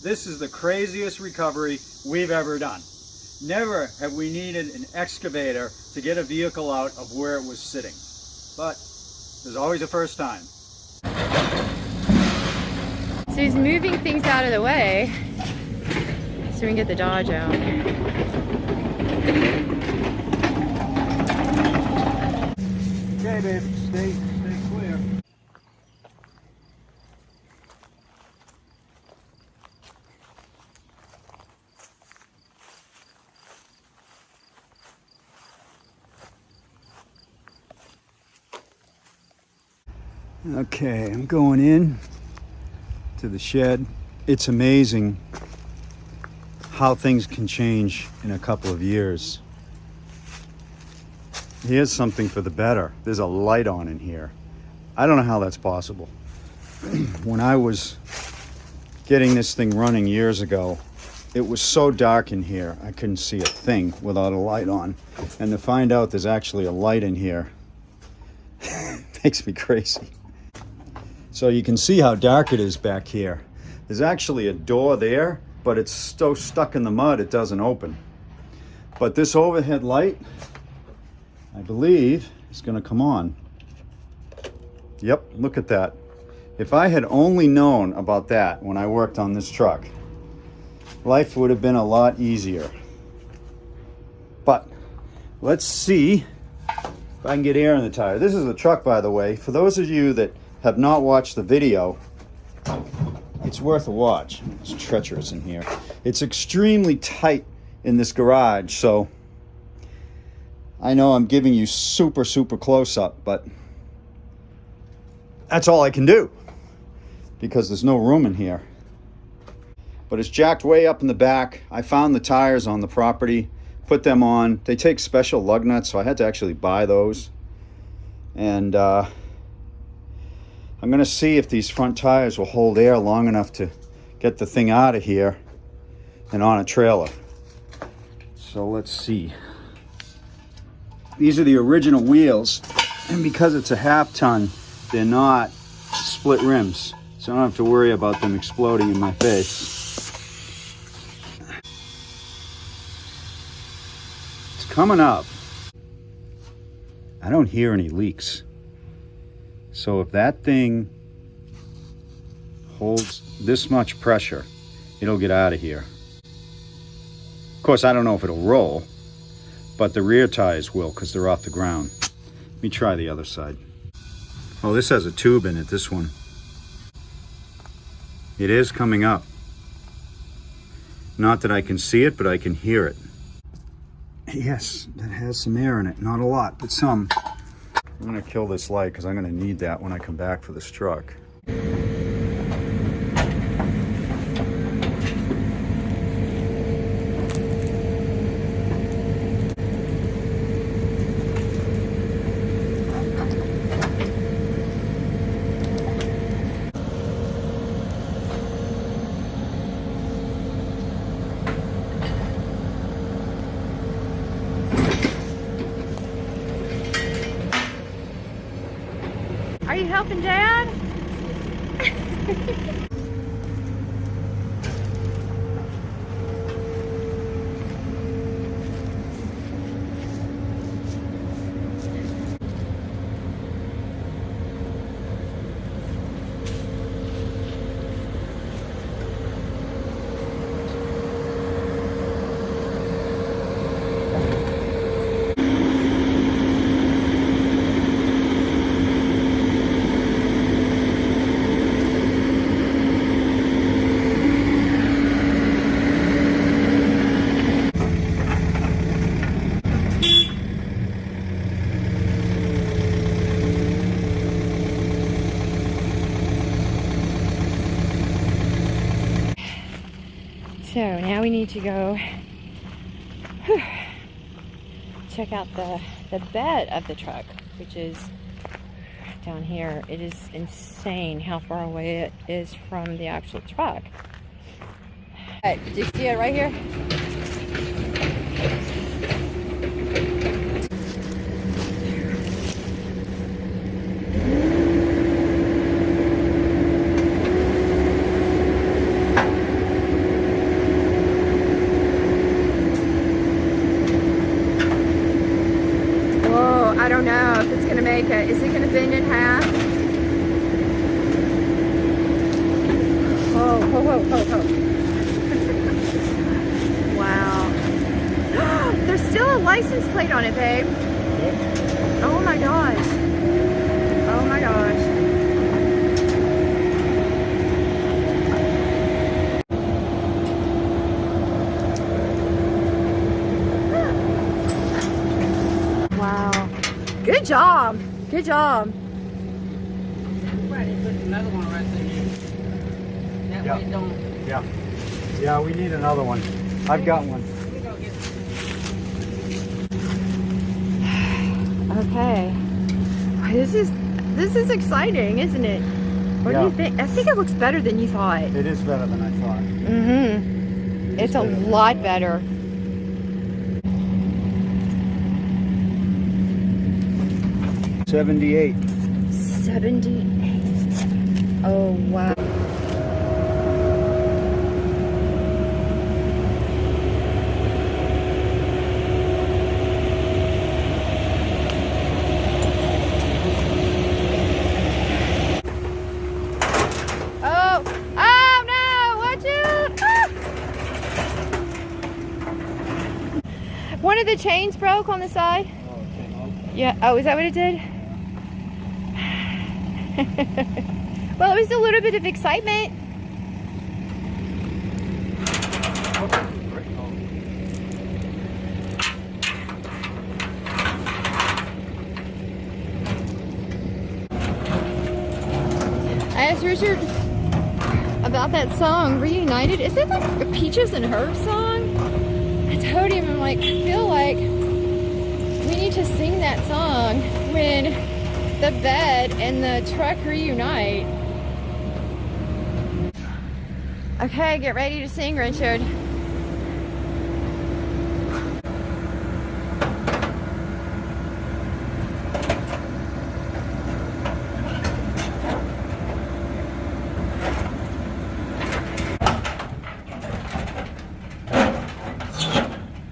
This is the craziest recovery we've ever done. Never have we needed an excavator to get a vehicle out of where it was sitting. But there's always a first time. So he's moving things out of the way so we can get the Dodge out. Okay, babe, stay clear. Okay, I'm going in to the shed. It's amazing how things can change in a couple of years. Here's something for the better. There's a light on in here. I don't know how that's possible. When I was getting this thing running years ago, it was so dark in here, I couldn't see a thing without a light on. And to find out there's actually a light in here makes me crazy. So you can see how dark it is back here. There's actually a door there, but it's so stuck in the mud it doesn't open. But this overhead light, I believe, is going to come on. Yep, look at that. If I had only known about that when I worked on this truck, life would have been a lot easier. But let's see if I can get air in the tire. This is the truck, by the way. For those of you that have not watched the video, it's worth a watch. It's treacherous in here. It's extremely tight in this garage, so I know I'm giving you super close up, but that's all I can do because there's no room in here. But it's jacked way up in the back. I found the tires on the property, put them on. They take special lug nuts, so I had to actually buy those. And I'm gonna see if these front tires will hold air long enough to get the thing out of here and on a trailer. So let's see. These are the original wheels, and because it's a half ton, they're not split rims, so I don't have to worry about them exploding in my face. It's coming up. I don't hear any leaks. So if that thing holds this much pressure, it'll get out of here. Of course, I don't know if it'll roll, but the rear tires will because they're off the ground. Let me try the other side. Oh, this has a tube in it, this one. It is coming up. Not that I can see it, but I can hear it. Yes, that has some air in it. Not a lot, but some. I'm gonna kill this light because I'm gonna need that when I come back for this truck. Are you helping Dad? So now we need to go check out the bed of the truck, which is down here. It is insane how far away it is from the actual truck. All right, do you see it right here? make it? Is it gonna bend in half? Oh, ho, ho, ho, ho. Wow. There's still a license plate on it, babe. Oh my gosh. Oh my gosh. Wow. Good job. Good job. Another one right there. That way it don't. Yeah. Yeah, we need another one. I've got one. Okay. This is exciting, isn't it? What do you think? I think it looks better than you thought. It is better than I thought. Mm-hmm. It's a lot better. $78. 78. Oh wow. One of the chains broke on the side. Oh, okay. Yeah. Oh, is that what it did? Well, it was a little bit of excitement. I asked Richard about that song, Reunited. Is it like a Peaches and Herb song? I told him, I'm like, I feel like we need to sing that song when the bed and the truck reunite. Okay, get ready to sing, Richard.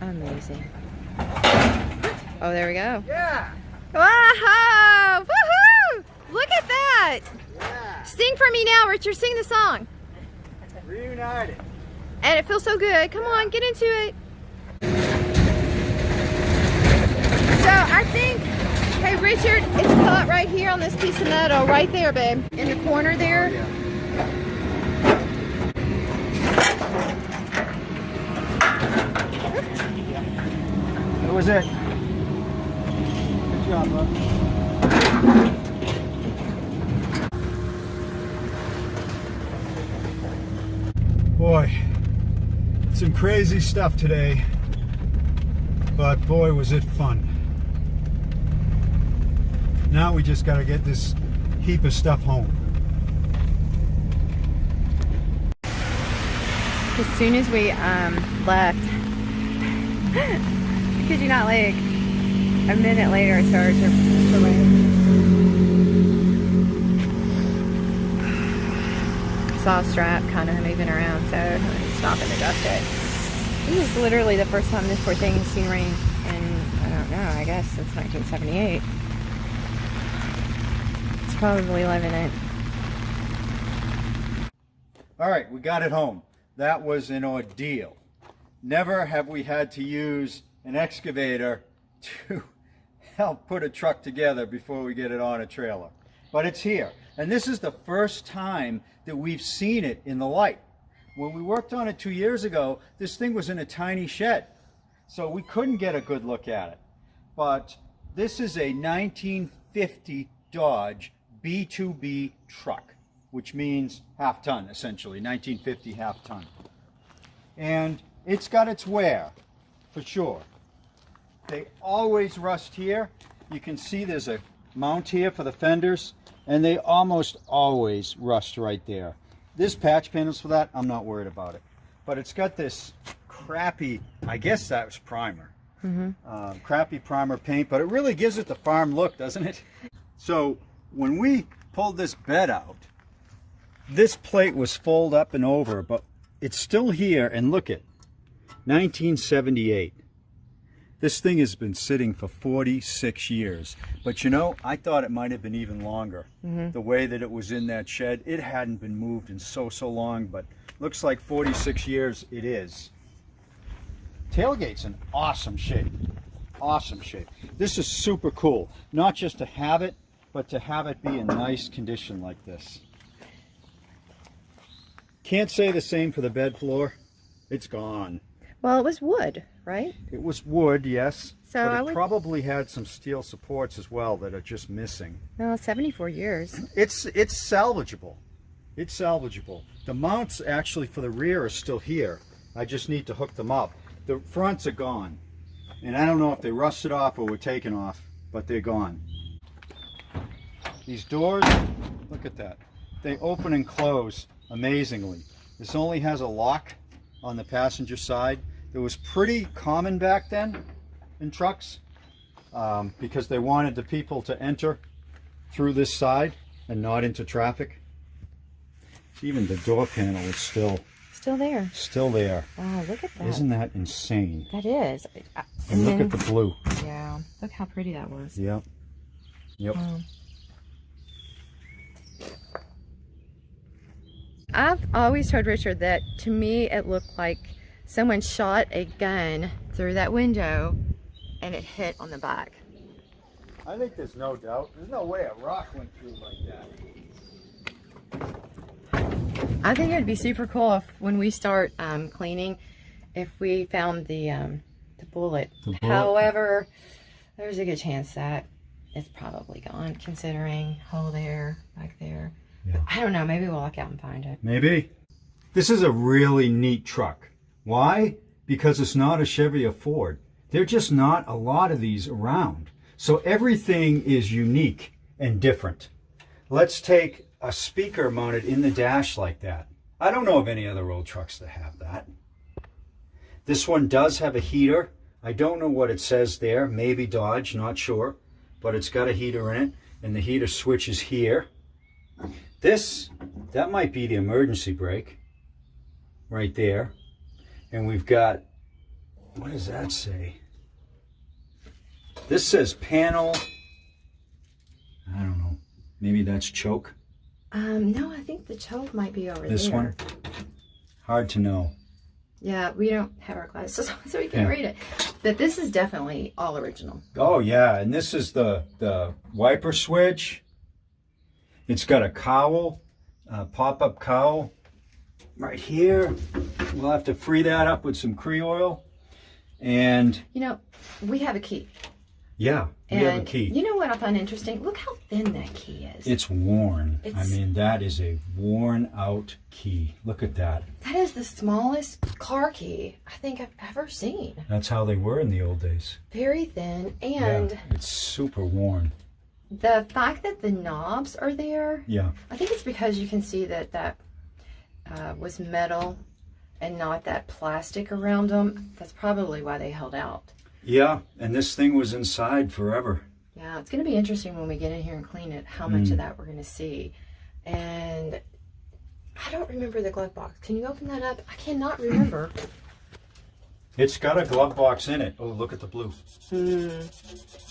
Amazing. Oh, there we go. Yeah. Wow! Woohoo! Look at that! Yeah. Sing for me now, Richard. Sing the song. Reunited. And it feels so good. Come on, get into it. So I think, hey Richard, it's caught right here on this piece of metal, right there, babe, in the corner there. That was it. Good job, bud. Boy, some crazy stuff today, but boy was it fun. Now we just gotta get this heap of stuff home. As soon as we left, could you not, like, a minute later it started to rain. Saw a strap kind of moving around, so I'm gonna stop and adjust it. This is literally the first time this poor thing has seen rain in, I don't know, I guess since 1978. It's probably living it. All right, we got it home. That was an ordeal. Never have we had to use an excavator to help put a truck together before we get it on a trailer. But it's here. And this is the first time that we've seen it in the light. When we worked on it 2 years ago, this thing was in a tiny shed. So we couldn't get a good look at it. But this is a 1950 Dodge B2B truck, which means half ton, essentially, 1950 half ton. And it's got its wear, for sure. They always rust here. You can see there's a mount here for the fenders, and they almost always rust right there. This patch panels for that, I'm not worried about it. But it's got this crappy, I guess that was primer. Crappy primer paint, but it really gives it the farm look, doesn't it? So when we pulled this bed out, this plate was folded up and over, but it's still here, and look at 1978. This thing has been sitting for 46 years. But you know, I thought it might have been even longer. The way that it was in that shed, it hadn't been moved in so long, but looks like 46 years it is. Tailgate's in awesome shape. Awesome shape. This is super cool. Not just to have it, but to have it be in nice condition like this. Can't say the same for the bed floor. It's gone. Well, it was wood, right? It was wood, yes. So but I it would... probably had some steel supports as well that are just missing. No, 74 years. It's salvageable. It's salvageable. The mounts actually for the rear are still here. I just need to hook them up. The fronts are gone. And I don't know if they rusted off or were taken off, but they're gone. These doors, look at that. They open and close amazingly. This only has a lock on the passenger side. It was pretty common back then in trucks because they wanted the people to enter through this side and not into traffic. Even the door panel is still there. Still there. Wow, look at that. Isn't that insane? That is. And look at the blue. Yeah, look how pretty that was. Yep. Yep. I've always told Richard that to me it looked like someone shot a gun through that window and it hit on the back. I think there's no doubt. There's no way a rock went through like that. I think it would be super cool if when we start cleaning, if we found the bullet. However, there's a good chance that it's probably gone, considering hole there, back there. Yeah. I don't know, maybe we'll walk out and find it. Maybe. This is a really neat truck. Why? Because it's not a Chevy or Ford. There are just not a lot of these around. So everything is unique and different. Let's take a speaker mounted in the dash like that. I don't know of any other old trucks that have that. This one does have a heater. I don't know what it says there. Maybe Dodge, not sure. But it's got a heater in it. And the heater switch is here. That might be the emergency brake. Right there. And we've got, what does that say? This says panel. I don't know. Maybe that's choke. No, I think the choke might be over there. This one? Hard to know. Yeah, we don't have our glasses on, so we can't read it. But this is definitely all original. Oh yeah, and this is the wiper switch. It's got a cowl, pop-up cowl right here. We'll have to free that up with some Cree-Oil. And you know, we have a key. Yeah, we have a key. You know what I find interesting? Look how thin that key is. It's worn. I mean, that is a worn out key. Look at that. That is the smallest car key I think I've ever seen. That's how they were in the old days. Very thin, and it's super worn. The fact that the knobs are there, I think it's because you can see that that was metal and not that plastic around them. That's probably why they held out. Yeah, and this thing was inside forever. Yeah, it's going to be interesting when we get in here and clean it, how much of that we're going to see. And I don't remember the glove box. Can you open that up? I cannot remember. It's got a glove box in it. Oh, look at the blue.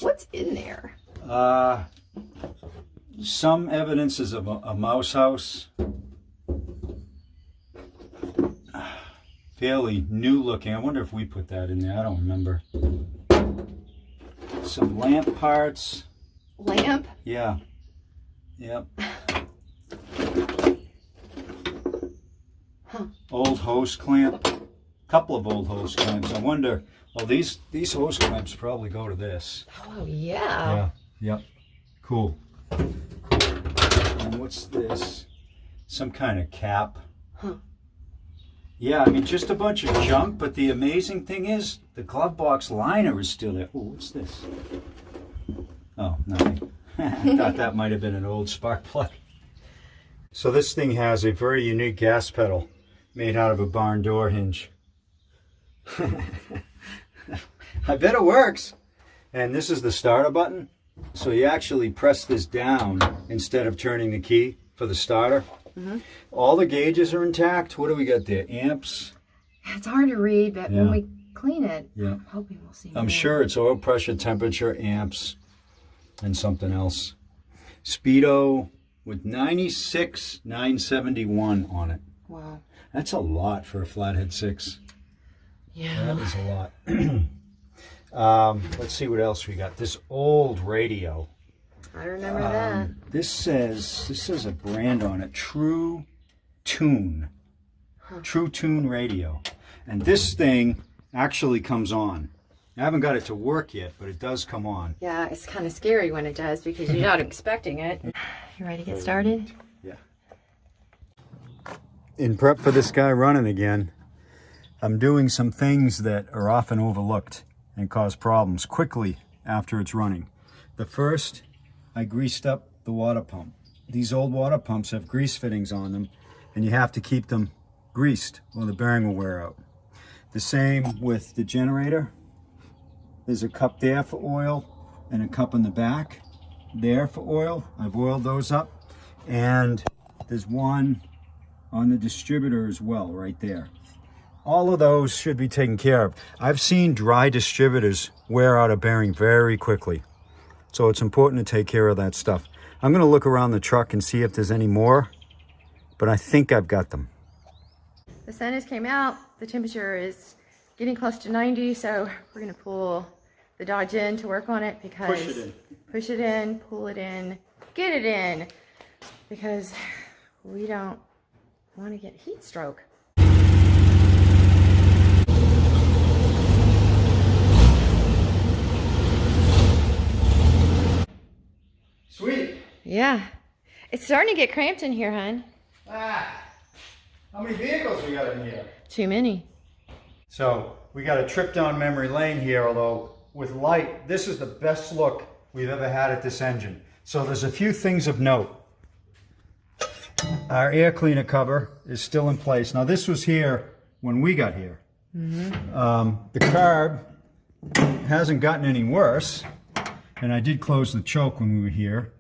What's in there? Some evidences of a mouse house. Fairly new looking. I wonder if we put that in there. I don't remember. Some lamp parts. Lamp? Yeah. Yep. Old hose clamp. Couple of old hose clamps. I wonder. Well, these hose clamps probably go to this. Oh yeah. Yeah. Yep. Cool. And what's this? Some kind of cap. Yeah, I mean, just a bunch of junk, but the amazing thing is the glove box liner is still there. Oh, what's this? Oh, nothing. I thought that might have been an old spark plug. So this thing has a very unique gas pedal made out of a barn door hinge. I bet it works. And this is the starter button. So you actually press this down instead of turning the key for the starter. All the gauges are intact. What do we got there? Amps? It's hard to read, but when we clean it. Yeah. I'm hoping we'll see I'm more. sure it's oil pressure, temperature, amps, and something else. Speedo with 96,971 on it. Wow. That's a lot for a Flathead 6. Yeah. That is a lot. Let's see what else we got. This old radio. I remember that. This says a brand on it. True Tune. True Tune radio. And this thing actually comes on. I haven't got it to work yet, but it does come on. Yeah, it's kind of scary when it does because you're not expecting it. You ready to get started? Yeah. In prep for this guy running again, I'm doing some things that are often overlooked and cause problems quickly after it's running. The first, I greased up the water pump. These old water pumps have grease fittings on them, and you have to keep them greased or the bearing will wear out. The same with the generator. There's a cup there for oil and a cup in the back there for oil. I've oiled those up. And there's one on the distributor as well, right there. All of those should be taken care of. I've seen dry distributors wear out a bearing very quickly. So it's important to take care of that stuff. I'm gonna look around the truck and see if there's any more, but I think I've got them. The sun has came out. The temperature is getting close to 90, so we're gonna pull the Dodge in to work on it because push it in, pull it in, get it in, because we don't want to get heat stroke. Sweet. Yeah, it's starting to get cramped in here, hon. How many vehicles we got in here? Too many. So we got a trip down memory lane here, although with light, this is the best look we've ever had at this engine. So there's a few things of note. Our air cleaner cover is still in place. Now this was here when we got here. The carb hasn't gotten any worse, and I did close the choke when we were here.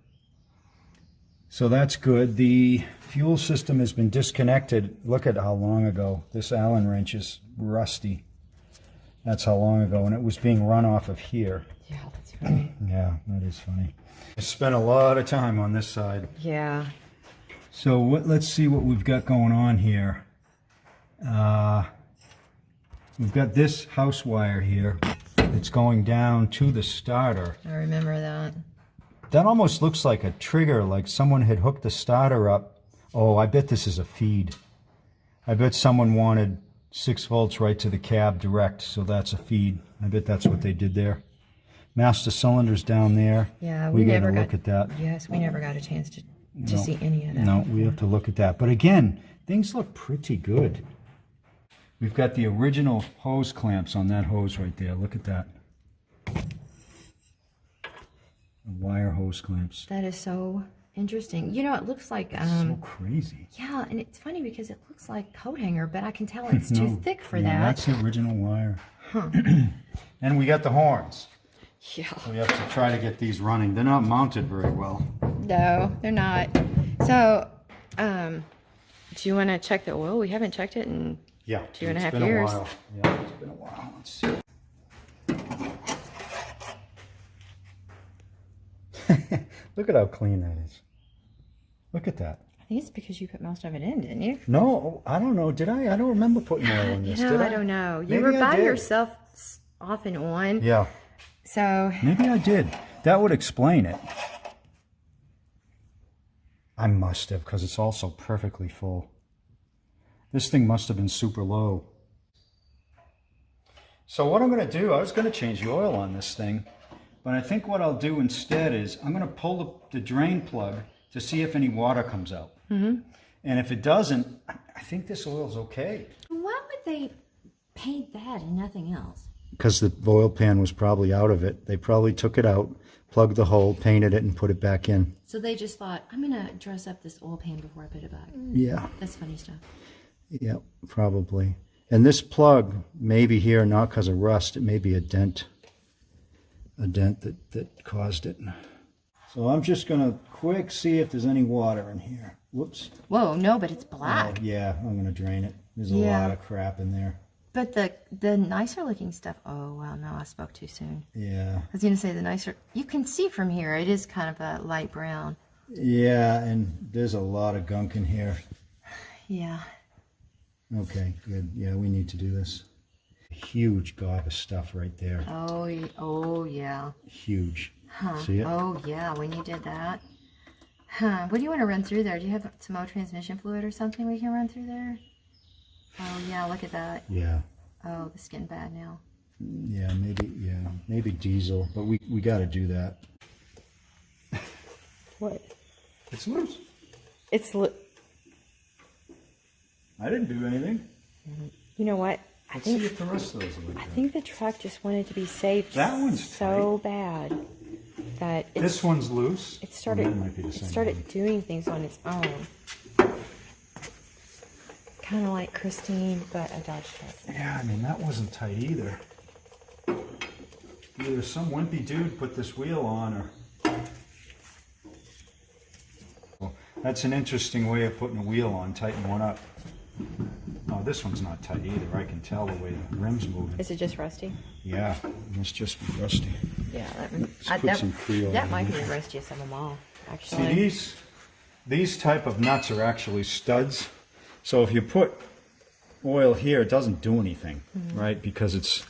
So that's good. The fuel system has been disconnected. Look at how long ago. This Allen wrench is rusty. That's how long ago, and it was being run off of here. Yeah, that's funny. Yeah, that is funny. I spent a lot of time on this side. Yeah. So let's see what we've got going on here. We've got this house wire here that's going down to the starter. I remember that. That almost looks like a trigger, like someone had hooked the starter up. Oh, I bet this is a feed. I bet someone wanted 6 volts right to the cab direct, so that's a feed. I bet that's what they did there. Master cylinder's down there. Yeah, we gotta look at that. Yes, we never got a chance to see any of that. No, we have to look at that. But again, things look pretty good. We've got the original hose clamps on that hose right there. Look at that. Wire hose clamps. That is so interesting. You know, it looks like So crazy. yeah, and it's funny because it looks like coat hanger, but I can tell it's too thick for that. That's the original wire. And we got the horns. Yeah. We have to try to get these running. They're not mounted very well. No, they're not. So, do you want to check the oil? We haven't checked it in Yeah. 2.5 years. While. Yeah, it's been a while. Let's see. Look at how clean that is. Look at that. I think it's because you put most of it in, didn't you? No, I don't know. Did I? I don't remember putting oil in this. Did I don't know. You Maybe were I by did. yourself off and on. Yeah. So Maybe I did. That would explain it. I must have, because it's also perfectly full. This thing must have been super low. So what I'm going to do, I was going to change the oil on this thing, but I think what I'll do instead is I'm going to pull the drain plug to see if any water comes out. And if it doesn't, I think this oil's okay. Why would they paint that and nothing else? Because the oil pan was probably out of it. They probably took it out, plugged the hole, painted it, and put it back in. So they just thought, I'm going to dress up this oil pan before I put it back. Yeah. That's funny stuff. Yeah, probably. And this plug may be here not because of rust. It may be a dent that caused it. So I'm just going to quick see if there's any water in here. Whoops. whoa, no, but it's Oh, black. yeah, I'm going to drain it. There's a Yeah. lot of crap in there. But the nicer looking stuff. Oh wow, no, I spoke too soon. Yeah. I was gonna say the nicer. You can see from here, it is kind of a light brown. Yeah, and there's a lot of gunk in here. Yeah. Okay, good. Yeah, we need to do this. Huge gob of stuff right there. Oh yeah. Huge. Huh. See it? Oh yeah, when you did that. Huh. What do you want to run through there? Do you have some more transmission fluid or something we can run through there? Oh yeah, look at that. Yeah. Oh, the skin bad now. Yeah, maybe diesel, but we got to do that. What? It's loose. It's I didn't do anything. You know what? Let's see if the rest of those are like I that. think the truck just wanted to be saved That one's so bad that This one's loose. it started That might be the it same started one. doing things on its own. Kind of like Christine, but a Dodge truck. Yeah, I mean, that wasn't tight either. Either some wimpy dude put this wheel on or... Well, that's an interesting way of putting a wheel on, tighten one up. Oh, this one's not tight either. I can tell the way the rim's moving. Is it just rusty? Yeah, it must just be rusty. Yeah, Put some Creole that in might be there. the rustiest of them all, See, actually. these type of nuts are actually studs. So if you put oil here, it doesn't do anything, right? Because it's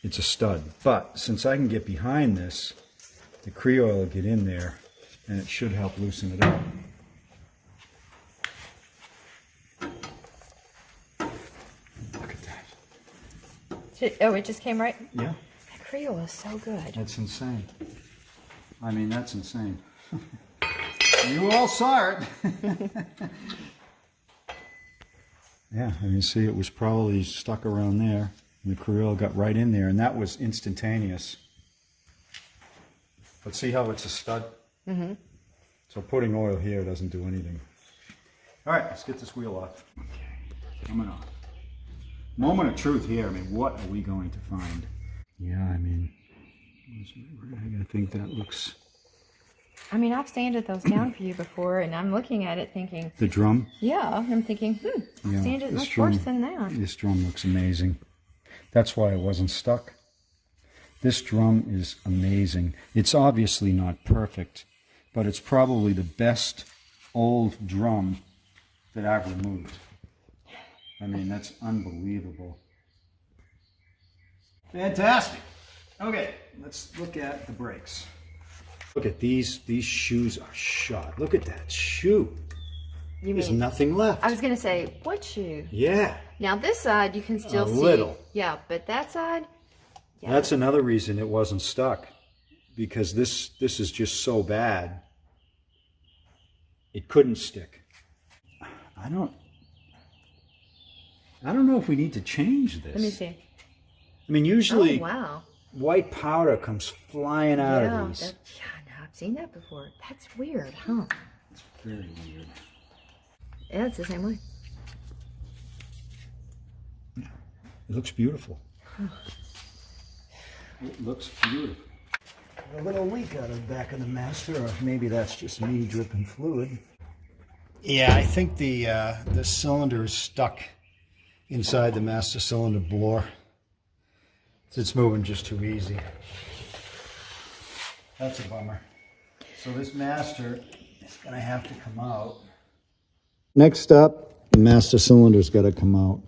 a stud. But since I can get behind this, the Creole will get in there, and it should help loosen it up. Look at that. Oh, it just came right? Yeah, That Creole is so good. that's insane. I mean, that's insane. You all saw it. Yeah, I mean, see, it was probably stuck around there. And the Creole got right in there, and that was instantaneous. But see how it's a stud? Mm-hmm. So putting oil here doesn't do anything. All right, let's get this wheel off. Okay, coming off. Moment of truth here. I mean, what are we going to find? Yeah, I mean, I think that looks... I mean, I've sanded those down for you before, and I'm looking at it thinking, The drum? yeah, I'm thinking, Yeah, sanded this much drum- worse than that. This drum looks amazing. That's why it wasn't stuck. This drum is amazing. It's obviously not perfect, but it's probably the best old drum that I've removed. I mean, that's unbelievable. Fantastic. Okay, let's look at the brakes. Look at these shoes are shot. Look at that shoe. You There's mean, nothing left. I was going to say, what shoe? Yeah. Now, this side, you can still A see. little. Yeah, but that side, yeah. That's another reason it wasn't stuck, because this is just so bad. It couldn't stick. I don't know if we need to change this. Let me see. I mean, usually Oh, wow. white powder comes flying out Yeah, of these. yeah, no, I've seen that before. That's weird, huh? It's very weird. Yeah, it's the same way. It looks beautiful. It looks beautiful. A little leak out of the back of the master, or maybe that's just me dripping fluid. Yeah, I think the cylinder is stuck inside the master cylinder bore. It's moving just too easy. That's a bummer. So this master is going to have to come out. Next up, the master cylinder's got to come out.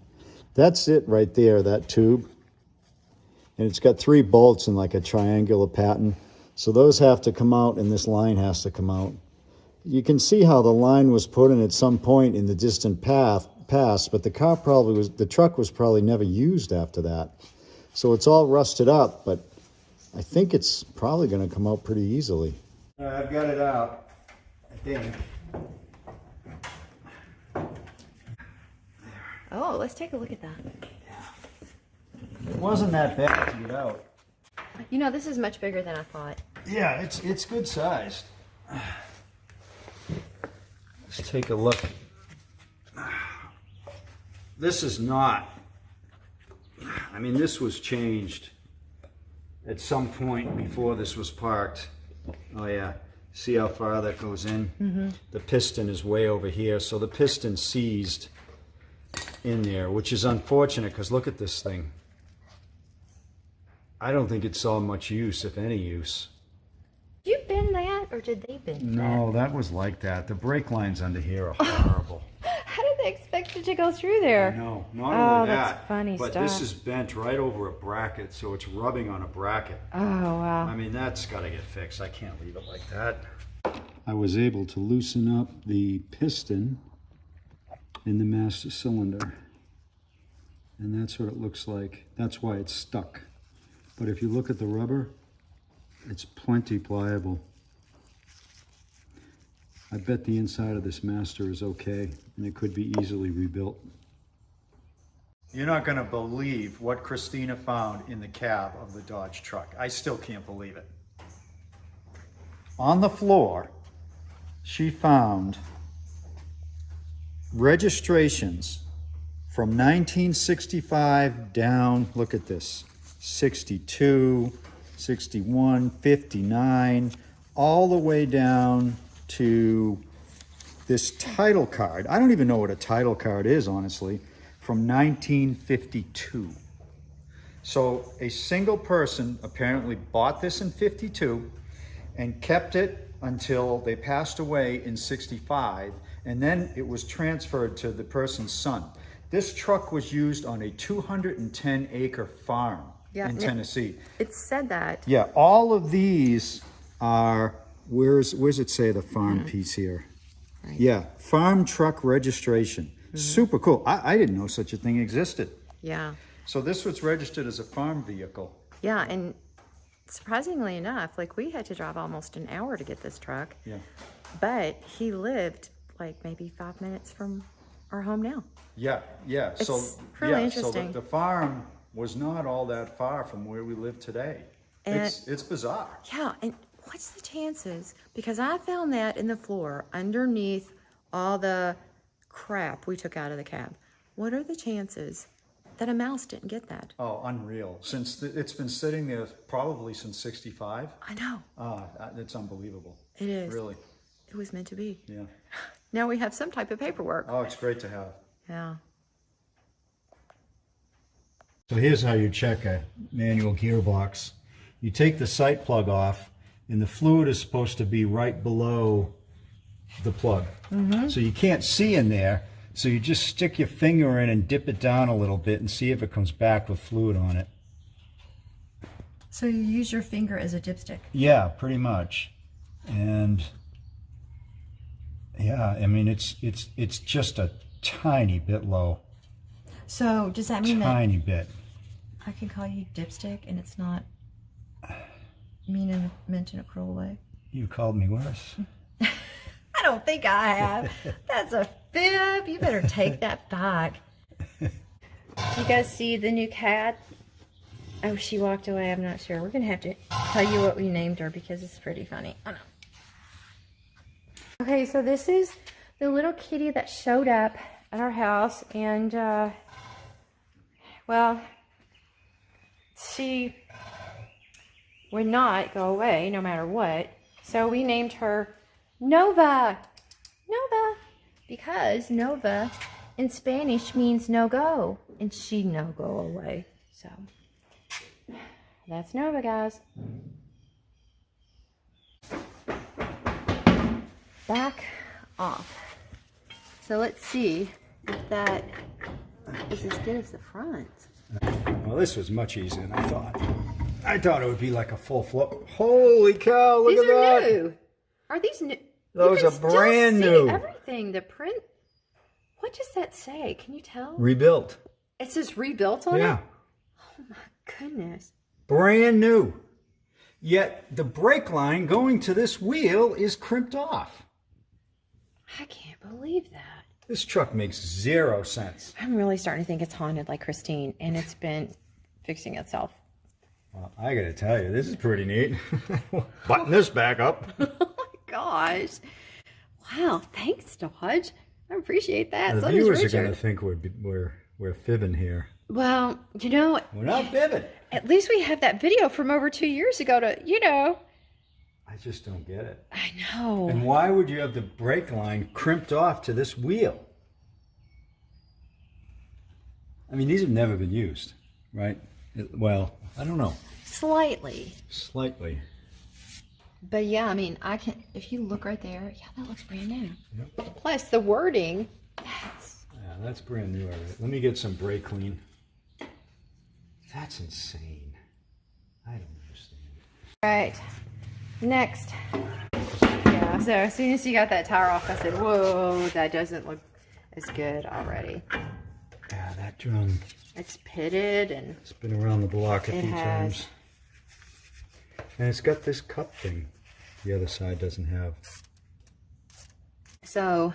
That's it right there, that tube. And it's got 3 bolts in like a triangular pattern. So those have to come out, and this line has to come out. You can see how the line was put in at some point in the distant past, but the truck was probably never used after that. So it's all rusted up, but I think it's probably going to come out pretty easily. I've got it out, I think. Oh, let's take a look at that. It wasn't that bad to get out. You know, this is much bigger than I thought. Yeah, it's good sized. Let's take a look. This is not, I mean, this was changed at some point before this was parked. Oh yeah, see how far that goes in? Mm-hmm. The piston is way over here, so the piston seized in there, which is unfortunate because look at this thing. I don't think it saw much use, if any use. Did you bend that, or did they bend that? No, that was like that. The brake lines under here are horrible. How did they expect it to go through there? No, not only that, that's funny but stuff. this is bent right over a bracket, so it's rubbing on a bracket. Oh, wow. I mean, that's got to get fixed. I can't leave it like that. I was able to loosen up the piston in the master cylinder, and that's what it looks like. That's why it's stuck. But if you look at the rubber, it's plenty pliable. I bet the inside of this master is okay, and it could be easily rebuilt. You're not going to believe what Christina found in the cab of the Dodge truck. I still can't believe it. On the floor, she found registrations from 1965 down, look at this, 62, 61, 59, all the way down to this title card. I don't even know what a title card is, honestly, from 1952. So a single person apparently bought this in 52 and kept it until they passed away in 65, and then it was transferred to the person's son. This truck was used on a 210-acre farm in Tennessee. It said that. Yeah, all of these are, where's it say the farm piece here? Right. Yeah, farm truck registration. Super cool. I didn't know such a thing existed. Yeah. So this was registered as a farm vehicle. Yeah, and surprisingly enough, like we had to drive almost an hour to get this truck. Yeah. But he lived like maybe 5 minutes from our home now. Yeah, yeah. It's so really yeah, interesting. so the farm was not all that far from where we live today. And It's bizarre. yeah, and what's the chances? Because I found that in the floor underneath all the crap we took out of the cab. What are the chances that a mouse didn't get that? Oh, unreal. Since it's been sitting there probably since 65. I know. It's unbelievable. It is. Really. It was meant to be. Yeah. Now we have some type of paperwork. Oh, it's great to have. Yeah. So here's how you check a manual gearbox. You take the sight plug off, and the fluid is supposed to be right below the plug. So you can't see in there, so you just stick your finger in and dip it down a little bit and see if it comes back with fluid on it. So you use your finger as a dipstick? Yeah, pretty much. And yeah, I mean, it's just a tiny bit low. So does that mean Tiny bit. that I can call you dipstick and it's not meant in a cruel way? You called me worse. I don't think I have. That's a fib. You better take that back. Do you guys see the new cat? Oh, she walked away. I'm not sure. We're going to have to tell you what we named her because it's pretty funny. Oh, no. Okay, so this is the little kitty that showed up at our house. And, well, she would not go away no matter what. So we named her Nova. Nova. Because Nova in Spanish means no go. And she no go away. So that's Nova, guys. Back off. So let's see if that is as good as the front. Well, this was much easier than I thought. I thought it would be like a full float. Holy cow, look These at that. are new. Are these new? Those You are can still brand see new. Everything. The print. What does that say? Can you tell? Rebuilt. It says rebuilt on Yeah. it? Oh my goodness. Brand new. Yet the brake line going to this wheel is crimped off. I can't believe that. This truck makes 0 sense. I'm really starting to think it's haunted like Christine, and it's been fixing itself. Well, I gotta tell you, this is pretty neat. Button this back up. Oh my gosh. Wow, thanks, Dodge. I appreciate that. The So does viewers are Richard. gonna think we're fibbing here. Well, you know, We're not fibbing. at least we have that video from over 2 years ago to, you know. I just don't get it. I know. And why would you have the brake line crimped off to this wheel? I mean, these have never been used, right? Well, I don't know. Slightly. Slightly. But yeah, I mean, I can, if you look right there, yeah, that looks brand new. Yep. Plus the wording, Yeah, that's brand new already. Let me get some brake clean. That's insane. I don't understand. All right, next. Yeah, so as soon as you got that tire off, I said, whoa, that doesn't look as good already. Yeah, that drum. It's pitted and It's been around the block a few has. times. And it's got this cup thing. The other side doesn't have. So,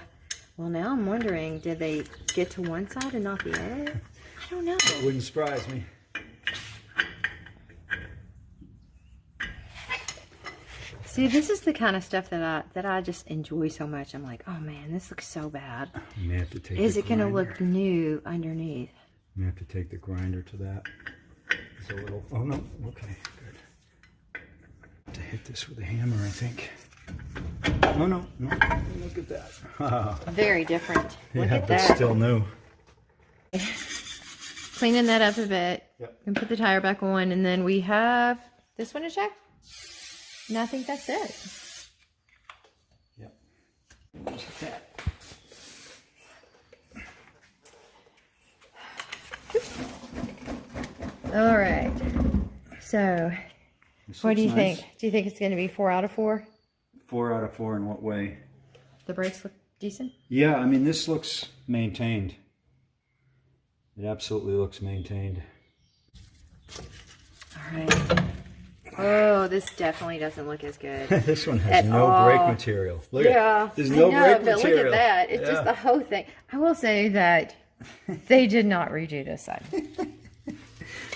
well, now I'm wondering, did they get to one side and not the other? I don't know. It wouldn't surprise me. See, this is the kind of stuff that I just enjoy so much. I'm like, oh man, this looks so bad. You may have to take Is the it going to grinder. look new underneath? You may have to take the grinder to that. It's a little. Oh no. Okay. Good. To hit this with a hammer, I think. Oh no. No. Look at that. Very different. Look Yeah, at but that. still new. Cleaning that up a bit. Yep. And put the tire back on. And then we have this one to check. And I think that's it. Yep. Look at that. All right. So, This what do you looks nice. think? Do you think it's going to be 4 out of 4? 4 out of 4 in what way? The brakes look decent? Yeah, I mean, this looks maintained. It absolutely looks maintained. All right. Oh, this definitely doesn't look as good. This one has At no all. brake material. Look Yeah, at There's I no know, brake but material. look at that. It's just the whole thing. I will say that they did not redo this side.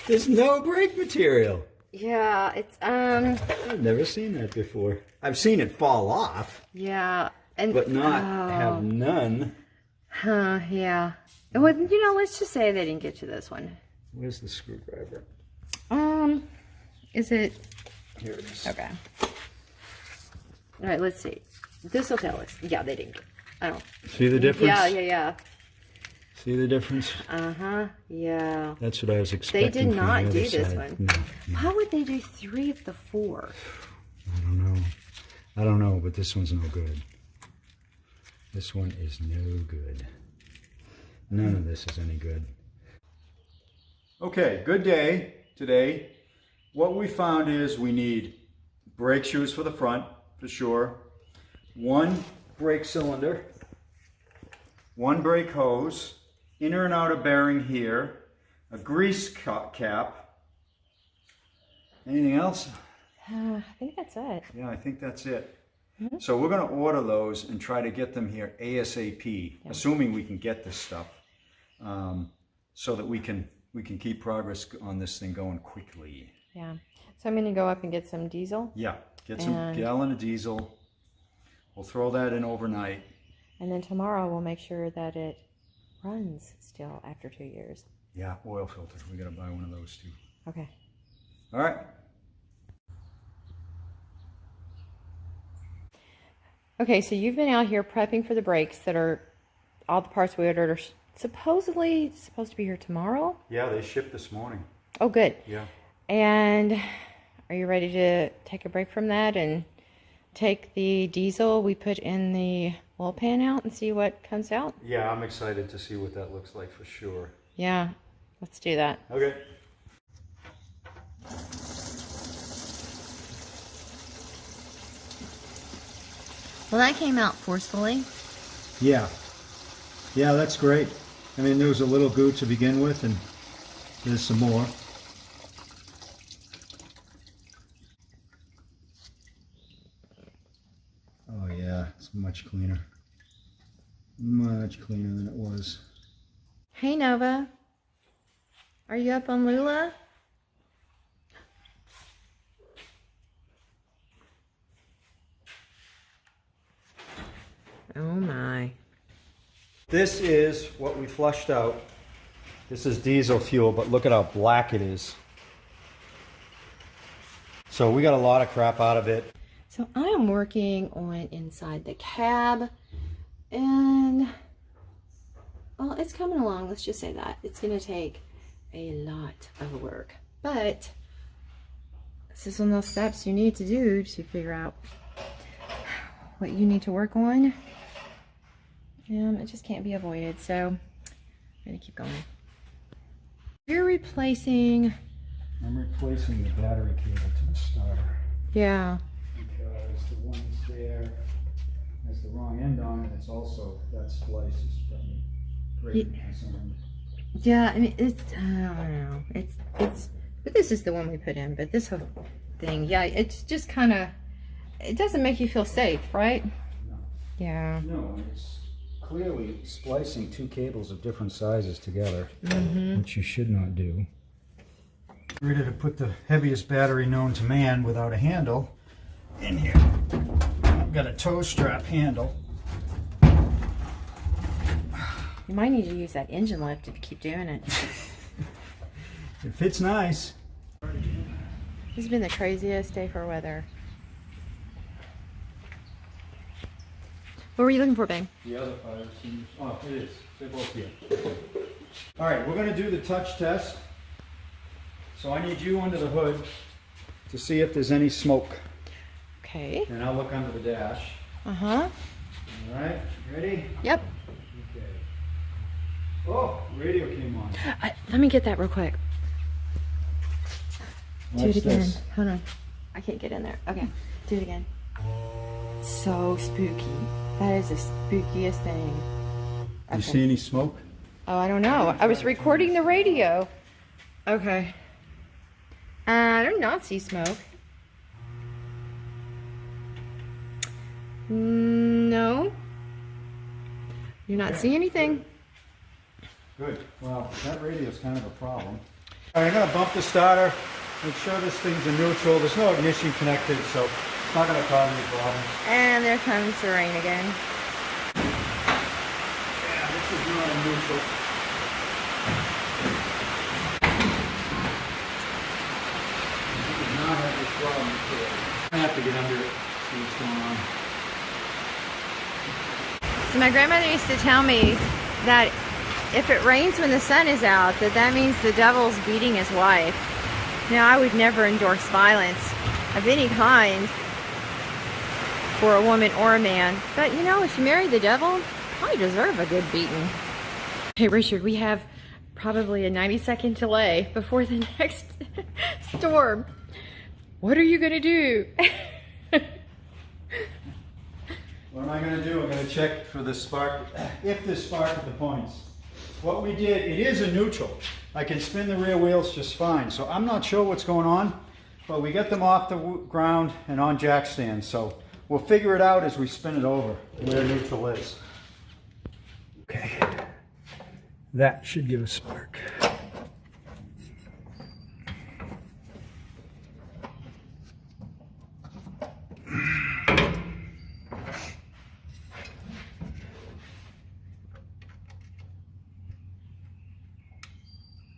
There's no brake material. Yeah, it's I've never seen that before. I've seen it fall off, yeah, and but not have none. Huh? Yeah. Well, you know, let's just say they didn't get to this one. Where's the screwdriver? Is it Here it is. okay? All right, let's see. This will tell us. Yeah, they didn't get. I don't. See the difference? Yeah. See the difference? Yeah. That's what I was They expecting. did from the not other do this side. one. No, Why would they do 3 of the 4? I don't know, but this one's no good. This one is no good. None of this is any good. Okay, good day today. What we found is we need brake shoes for the front, for sure. 1 brake cylinder. 1 brake hose. Inner and outer bearing here. A grease cap. Anything else? I think that's it. Yeah, I think that's it. So we're going to order those and try to get them here ASAP, assuming we can get this stuff, so that we can keep progress on this thing going quickly. Yeah. So I'm going to go up and get some diesel. Yeah, get some gallon of diesel. We'll throw that in overnight. And then tomorrow we'll make sure that it runs still after 2 years. Yeah, oil filter. We got to buy one of those too. Okay. All right. Okay, so you've been out here prepping for the brakes that are, all the parts we ordered are supposedly supposed to be here tomorrow. Yeah, they shipped this morning. Oh, good. Yeah. And are you ready to take a break from that and take the diesel we put in the oil pan out and see what comes out? Yeah, I'm excited to see what that looks like for sure. Yeah, let's do that. Okay. Well, that came out forcefully. Yeah. Yeah, that's great. I mean, there was a little goo to begin with, and there's some more. Oh yeah, it's much cleaner. Much cleaner than it was. Hey, Nova. Are you up on Lula? Oh my. This is what we flushed out. This is diesel fuel, but look at how black it is. So we got a lot of crap out of it. So I am working on inside the cab, and Well, it's coming along. Let's just say that. It's going to take a lot of work. But this is one of those steps you need to do to figure out what you need to work on. It just can't be avoided. So I'm going to keep going. You're replacing... I'm replacing the battery cable to the starter. Yeah. Because the one that's there has the wrong end on it. It's also, that splice is from great concern. Yeah, I mean, it's, I don't know. But this is the one we put in. But this whole thing, yeah, it's just kind of, it doesn't make you feel safe, right? No. Yeah. No, it's clearly splicing two cables of different sizes together, which you should not do. Ready to put the heaviest battery known to man without a handle in here. I've got a toe strap handle. You might need to use that engine lift if you keep doing it. It fits nice. This has been the craziest day for weather. What were you looking for, babe? The other fire seems, oh, it is. They're both here. All right, we're going to do the touch test. So I need you under the hood to see if there's any smoke. Okay. And I'll look under the dash. Uh-huh. All right, ready? Yep. Okay. Oh, radio came on. Let me get that real quick. Do Watch it again. this. Hold on. I can't get in there. Okay. Do it again. So spooky. That is the spookiest thing. Do you see any smoke? Oh, I don't know. I was recording the radio. Okay. I do not see smoke. No. You're not seeing anything. Good. Well, that radio's kind of a problem. All right, I'm going to bump the starter. Make sure this thing's in neutral. There's no ignition connected, so it's not going to cause any problems. And there comes the rain again. Yeah, this is not in neutral. I did not have this problem before. I have to get under it, see what's going on. So my grandmother used to tell me that if it rains when the sun is out, that means the devil's beating his wife. Now, I would never endorse violence of any kind for a woman or a man. But, you know, if you marry the devil, you probably deserve a good beating. Hey, Richard, we have probably a 90-second delay before the next storm. What are you going to do? What am I going to do? I'm going to check for the spark, if there's spark at the points. What we did, it is a neutral. I can spin the rear wheels just fine. So I'm not sure what's going on, but we get them off the ground and on jack stands. So we'll figure it out as we spin it over where neutral is. Okay. That should give a spark.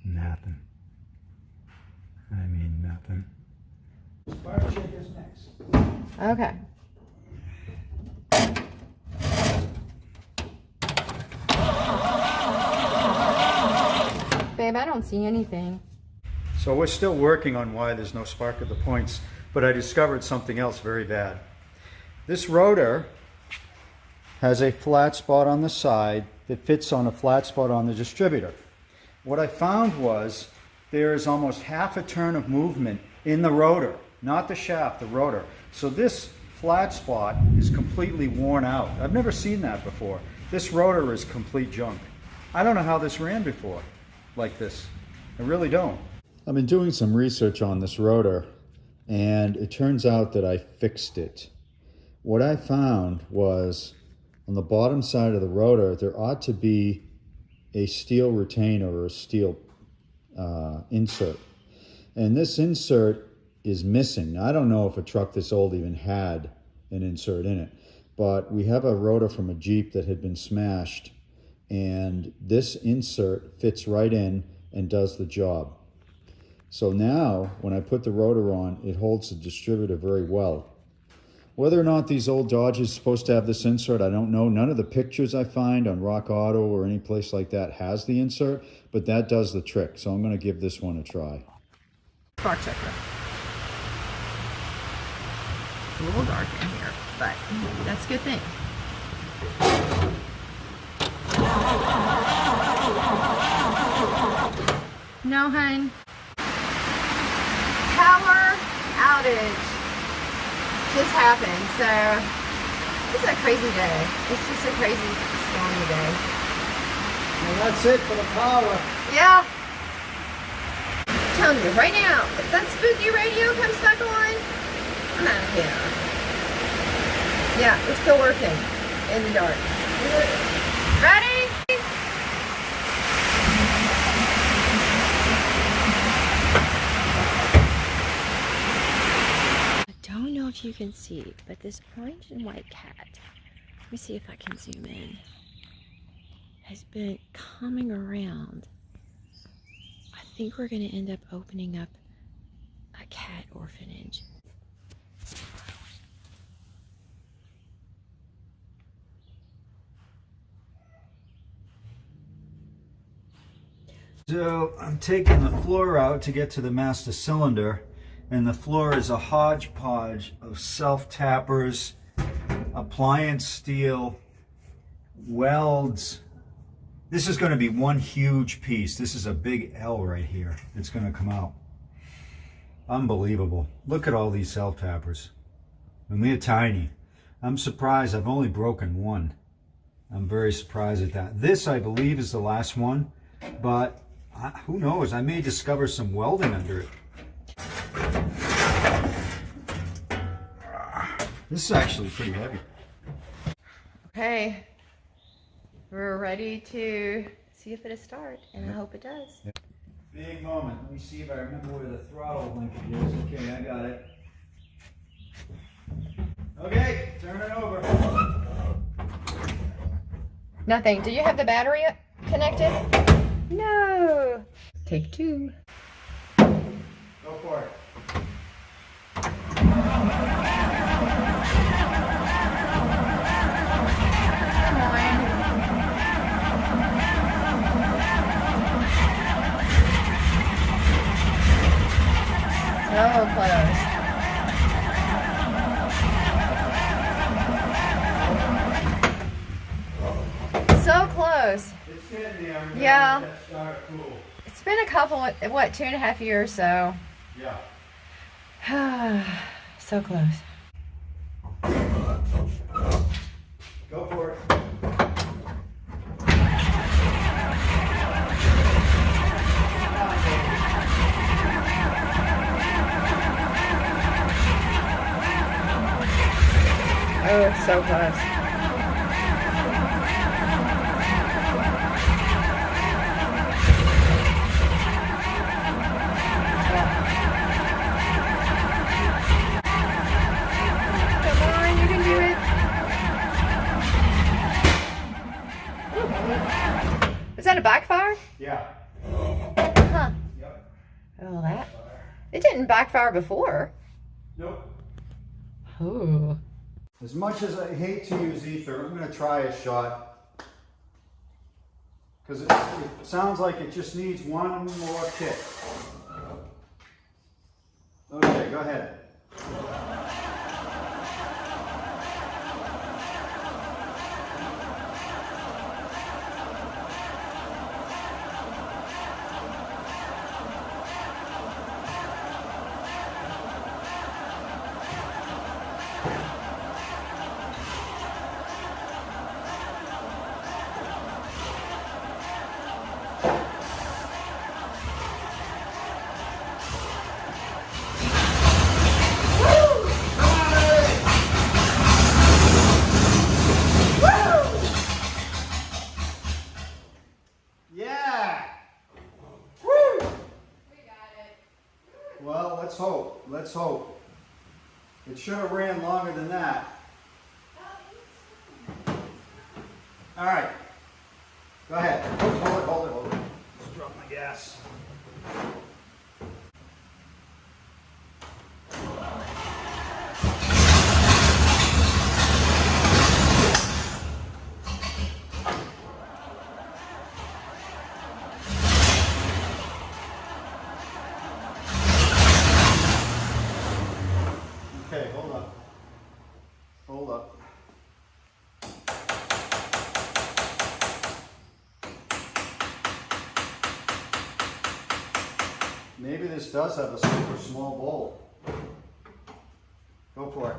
Nothing. I mean nothing. Spark check is next. Okay. Babe, I don't see anything. So we're still working on why there's no spark at the points, but I discovered something else very bad. This rotor has a flat spot on the side that fits on a flat spot on the distributor. What I found was there is almost half a turn of movement in the rotor, not the shaft, the rotor. So this flat spot is completely worn out. I've never seen that before. This rotor is complete junk. I don't know how this ran before like this. I really don't. I've been doing some research on this rotor, and it turns out that I fixed it. What I found was on the bottom side of the rotor, there ought to be a steel retainer or a steel insert. And this insert is missing. I don't know if a truck this old even had an insert in it, but we have a rotor from a Jeep that had been smashed, and this insert fits right in and does the job. So now when I put the rotor on, it holds the distributor very well. Whether or not these old Dodges are supposed to have this insert, I don't know. None of the pictures I find on Rock Auto or any place like that has the insert, but that does the trick. So I'm going to give this one a try. Spark checker. It's a little dark in here, but that's a good thing. No, hun. Power outage just happened, so it's a crazy day. It's just a crazy, stormy day. And that's it for the power. Yeah. I'm telling you right now, if that spooky radio comes back on, I'm out of here. Yeah, we're still working in the dark. Ready? I don't know if you can see, but this orange and white cat, let me see if I can zoom in, has been coming around. I think we're going to end up opening up a cat orphanage. So I'm taking the floor out to get to the master cylinder, and the floor is a hodgepodge of self-tappers, appliance steel, welds. This is going to be one huge piece. This is a big L right here. It's going to come out. Unbelievable. Look at all these self-tappers. And they're tiny. I'm surprised I've only broken one. I'm very surprised at that. This, I believe, is the last one, but who knows? I may discover some welding under it. This is actually pretty heavy. Okay. We're ready to see if it'll start, and I hope it does. Big moment. Let me see if I remember where the throttle linkage is. Okay, I got it. Okay, turn it over. Nothing. Do you have the battery connected? No. Take two. Go for it. So close. So close. It's getting there. Yeah. Cool. It's been a couple, what, 2.5 years, so. Yeah. So close. Go for it. Oh, it's so close. Come on, you can do it. Is that a backfire? Yeah. Huh. Yep. Oh, that. It didn't backfire before. Nope. Oh. As much as I hate to use ether, I'm going to try a shot. Because it sounds like it just needs one more kick. Okay, go ahead. Well, let's hope. Let's hope. It should have ran longer than that. All right. Go ahead. Hold it. Just drop my gas. Maybe this does have a super small bowl. Go for it.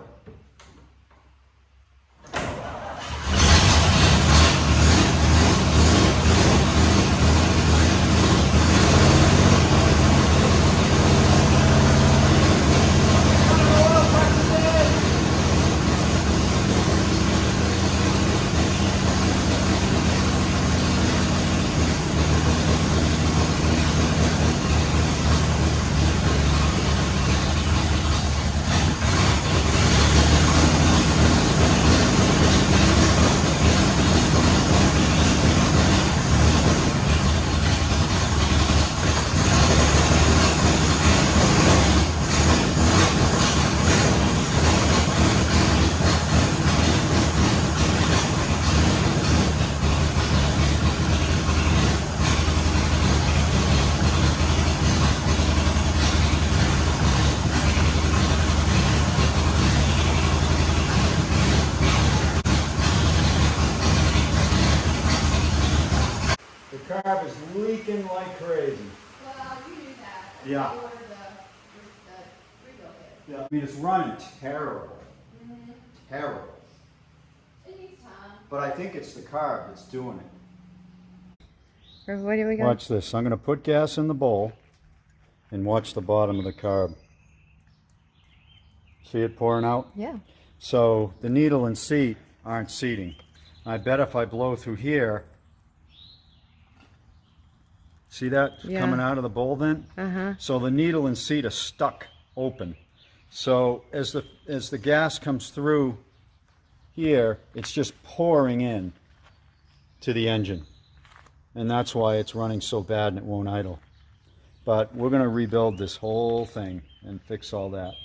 The carb is leaking like crazy. Well, you knew that. Yeah. You ordered the rebuild kit. Yeah. I mean, it's running terrible. Terrible. It needs time. But I think it's the carb that's doing it. Or what do we got? Watch this. I'm going to put gas in the bowl and watch the bottom of the carb. See it pouring out? Yeah. So the needle and seat aren't seating. I bet if I blow through here, see that coming out of the bowl then? Uh-huh. So the needle and seat are stuck open. So as the gas comes through here, it's just pouring in to the engine. And that's why it's running so bad and it won't idle. But we're going to rebuild this whole thing and fix all that.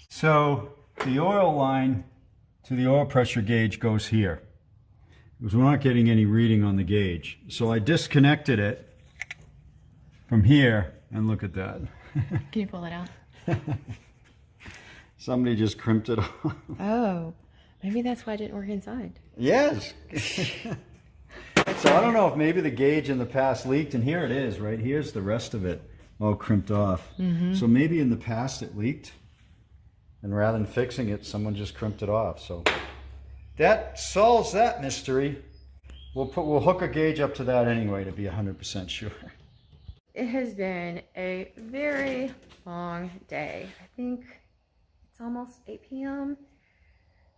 So the oil line to the oil pressure gauge goes here, because we're not getting any reading on the gauge. So I disconnected it from here, and look at that. Can you pull it out? Somebody just crimped it off. Oh, maybe that's why it didn't work inside. Yes. So I don't know if maybe the gauge in the past leaked, and here it is, right here's the rest of it all crimped off. So maybe in the past it leaked, and rather than fixing it, someone just crimped it off. So that solves that mystery. We'll hook a gauge up to that anyway to be 100% sure. It has been a very long day. I think it's almost 8 p.m.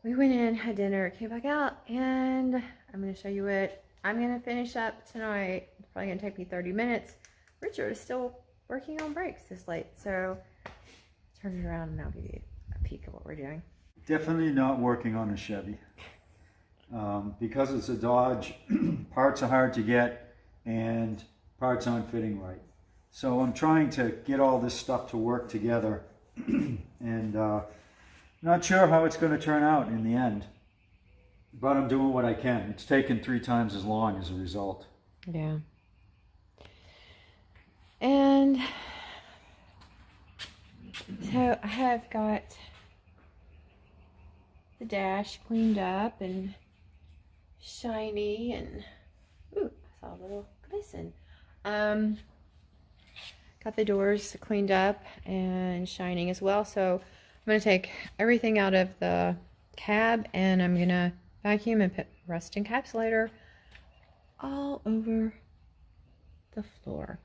We went in, had dinner, came back out, and I'm going to show you what I'm going to finish up tonight. It's probably going to take me 30 minutes. Richard is still working on brakes this late, so turn it around and I'll give you a peek of what we're doing. Definitely not working on a Chevy. Because it's a Dodge, parts are hard to get and parts aren't fitting right. So I'm trying to get all this stuff to work together and not sure how it's going to turn out in the end. But I'm doing what I can. It's taken 3 times as long as a result. Yeah. And so I have got the dash cleaned up and shiny, and ooh, I saw a little glisten. Got the doors cleaned up and shining as well. So I'm going to take everything out of the cab and I'm going to vacuum and put rust encapsulator all over the floor.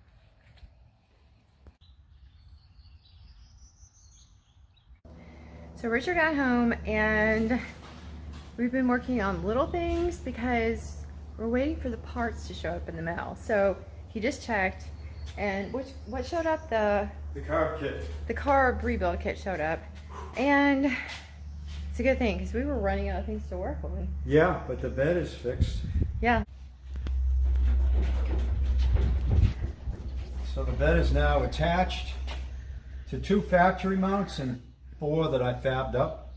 So Richard got home and we've been working on little things because we're waiting for the parts to show up in the mail. So he just checked, and what showed up? The carb kit. The carb rebuild kit showed up, and it's a good thing because we were running out of things to work on. Yeah, but the bed is fixed. Yeah. So the bed is now attached to 2 factory mounts and 4 that I fabbed up.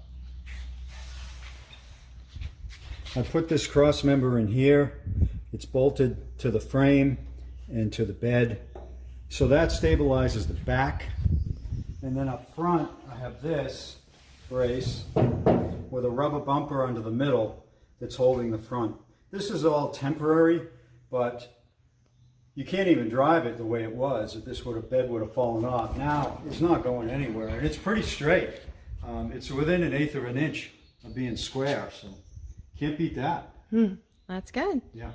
I put this cross member in here. It's bolted to the frame and to the bed. So that stabilizes the back. And then up front, I have this brace with a rubber bumper under the middle that's holding the front. This is all temporary, but You can't even drive it the way it was. If this bed would have fallen off. Now it's not going anywhere, and it's pretty straight. It's within 1/8 of an inch of being square, so can't beat that. That's good. Yeah.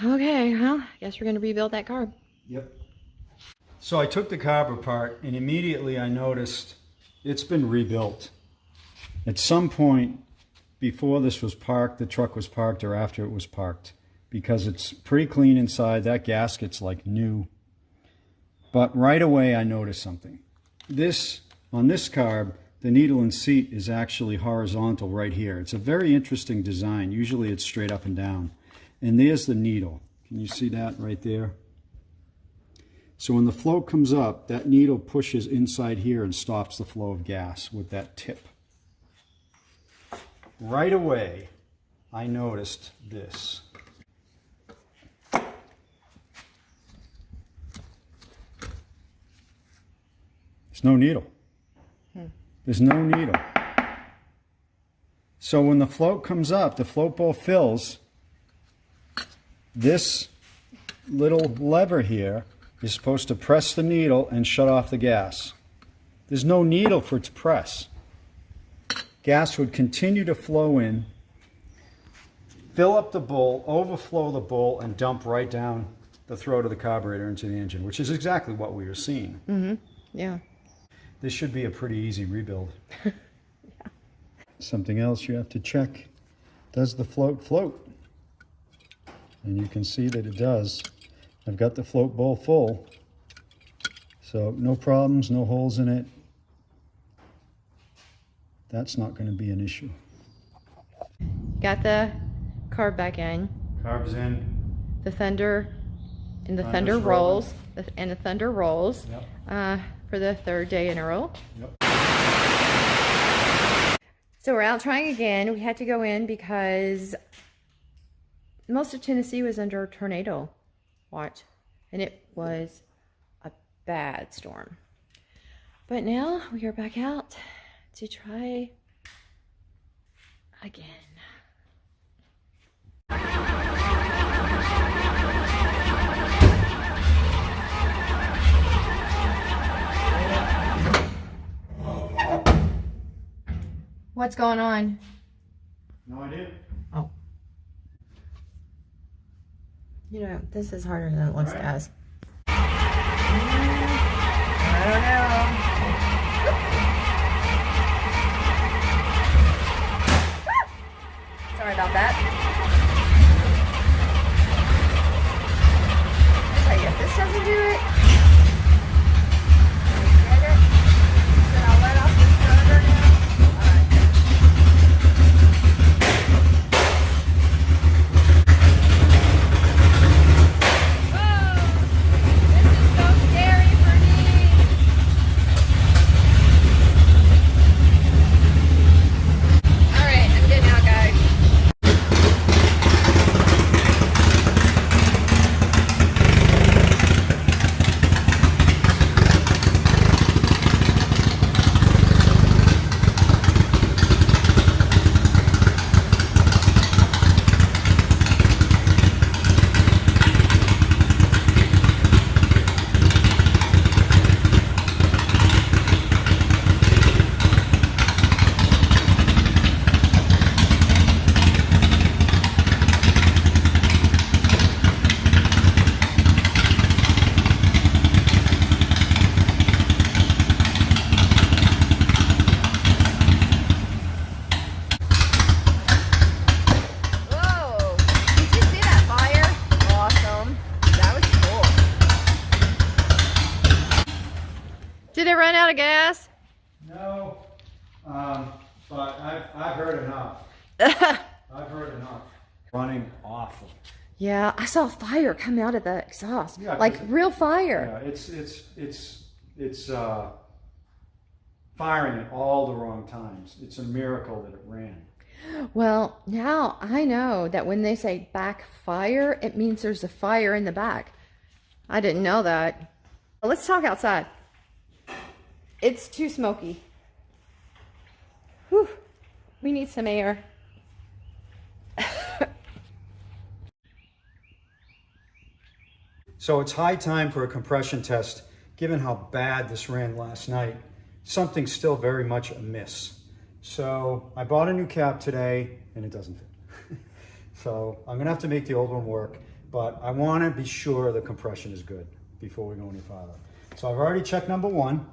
Okay, well, I guess we're going to rebuild that carb. Yep. So I took the carb apart, and immediately I noticed it's been rebuilt. At some point before this was parked, the truck was parked, or after it was parked, because it's pretty clean inside. That gasket's like new. But right away I noticed something. On this carb, the needle and seat is actually horizontal right here. It's a very interesting design. Usually it's straight up and down. And there's the needle. Can you see that right there? So when the float comes up, that needle pushes inside here and stops the flow of gas with that tip. Right away, I noticed this. There's no needle. There's no needle. So when the float comes up, the float bowl fills, this little lever here is supposed to press the needle and shut off the gas. There's no needle for it to press. Gas would continue to flow in, fill up the bowl, overflow the bowl, and dump right down the throat of the carburetor into the engine, which is exactly what we were seeing. Mm-hmm. Yeah. This should be a pretty easy rebuild. Yeah. Something else you have to check. Does the float float? And you can see that it does. I've got the float bowl full. So no problems, no holes in it. That's not going to be an issue. Got the carb back in. Carb's in. The Thunder and the Thunder's Thunder rolling. rolls. And the Thunder rolls. Yep. For the 3rd day in a row. Yep. So we're out trying again. We had to go in because most of Tennessee was under a tornado watch, and it was a bad storm. But now we are back out to try again. What's going on? No idea. Oh. You know, this is harder than it looks, Right. guys. I don't know. Sorry about that. I tell you, if this doesn't do it, get it. Then I'll let off the starter now. Alright. Whoa! This is so scary for me. Alright, I'm getting out, guys. Whoa! Did you see that fire? Awesome. That was cool. Did it run out of gas? No, but I've heard enough. I've heard enough. Running awful. Yeah, I saw fire come out of the exhaust. Yeah, like 'cause real fire. Yeah, it's firing at all the wrong times. It's a miracle that it ran. Well, now I know that when they say backfire, it means there's a fire in the back. I didn't know that. Well, let's talk outside. It's too smoky. Whew. We need some air. So it's high time for a compression test, given how bad this ran last night. Something's still very much amiss. So I bought a new cap today and it doesn't fit. So I'm gonna have to make the old one work, but I wanna be sure the compression is good before we go any farther. So I've already checked number 1.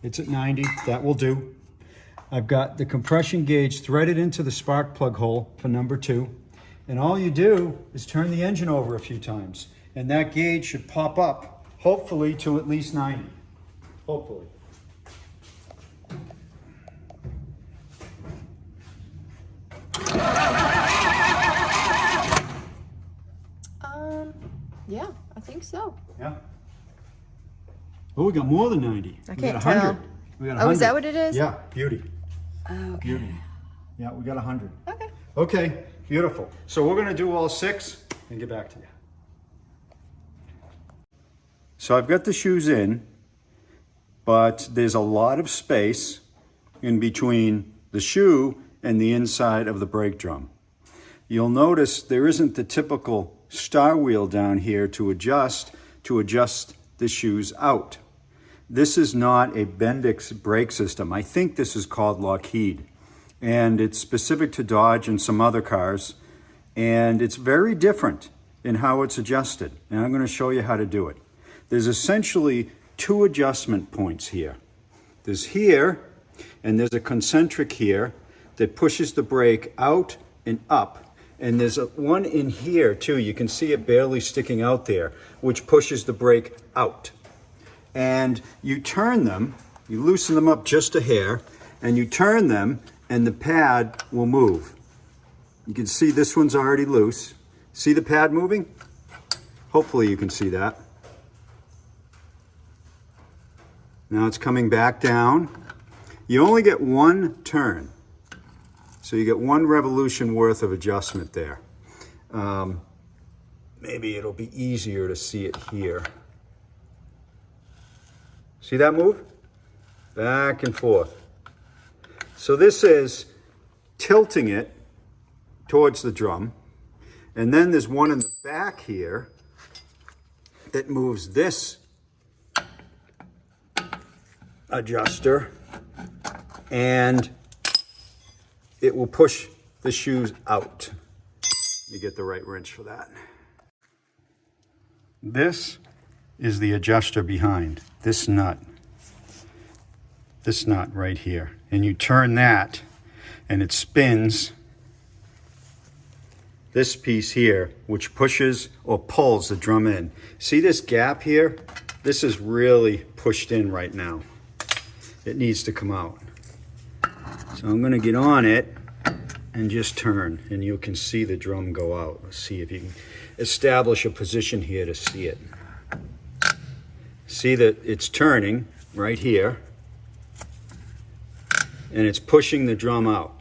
It's at 90, that will do. I've got the compression gauge threaded into the spark plug hole for number 2. And all you do is turn the engine over a few times, and that gauge should pop up, hopefully to at least 90. Hopefully. Yeah, I think so. Yeah. Oh, we got more than 90. I We can't got 100. tell. We got 100. Oh, is that what it is? Yeah, beauty. Okay. Beauty. Yeah, we got 100. Okay. Okay, beautiful. So we're gonna do all 6 and get back to you. So I've got the shoes in, but there's a lot of space in between the shoe and the inside of the brake drum. You'll notice there isn't the typical star wheel down here to adjust the shoes out. This is not a Bendix brake system. I think this is called Lockheed, and it's specific to Dodge and some other cars, and it's very different in how it's adjusted, and I'm going to show you how to do it. There's essentially 2 adjustment points here. There's here, and there's a concentric here that pushes the brake out and up. And there's one in here too. You can see it barely sticking out there, which pushes the brake out. And you turn them, you loosen them up just a hair, and you turn them, and the pad will move. You can see this one's already loose. See the pad moving? Hopefully you can see that. Now it's coming back down. You only get 1 turn. So you get 1 revolution worth of adjustment there. Maybe it'll be easier to see it here. See that move? Back and forth. So this is tilting it towards the drum. And then there's one in the back here that moves this adjuster, and it will push the shoes out. You get the right wrench for that. This is the adjuster behind this nut right here. And you turn that and it spins this piece here, which pushes or pulls the drum in. See this gap here? This is really pushed in right now. It needs to come out. So I'm going to get on it and just turn, and you can see the drum go out. Let's see if you can establish a position here to see it. See that it's turning right here, and it's pushing the drum out.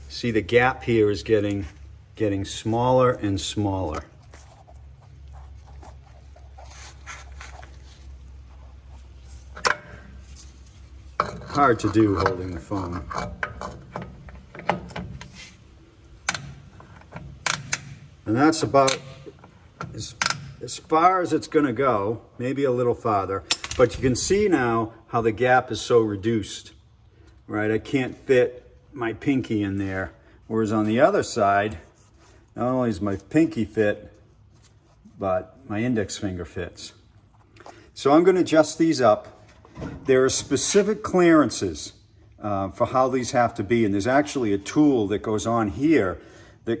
See the gap here is getting smaller and smaller. Hard to do holding the phone. And that's about as far as it's going to go, maybe a little farther. But you can see now how the gap is so reduced, right? I can't fit my pinky in there. Whereas on the other side, not only is my pinky fit, but my index finger fits. So I'm going to adjust these up. There are specific clearances for how these have to be, and there's actually a tool that goes on here that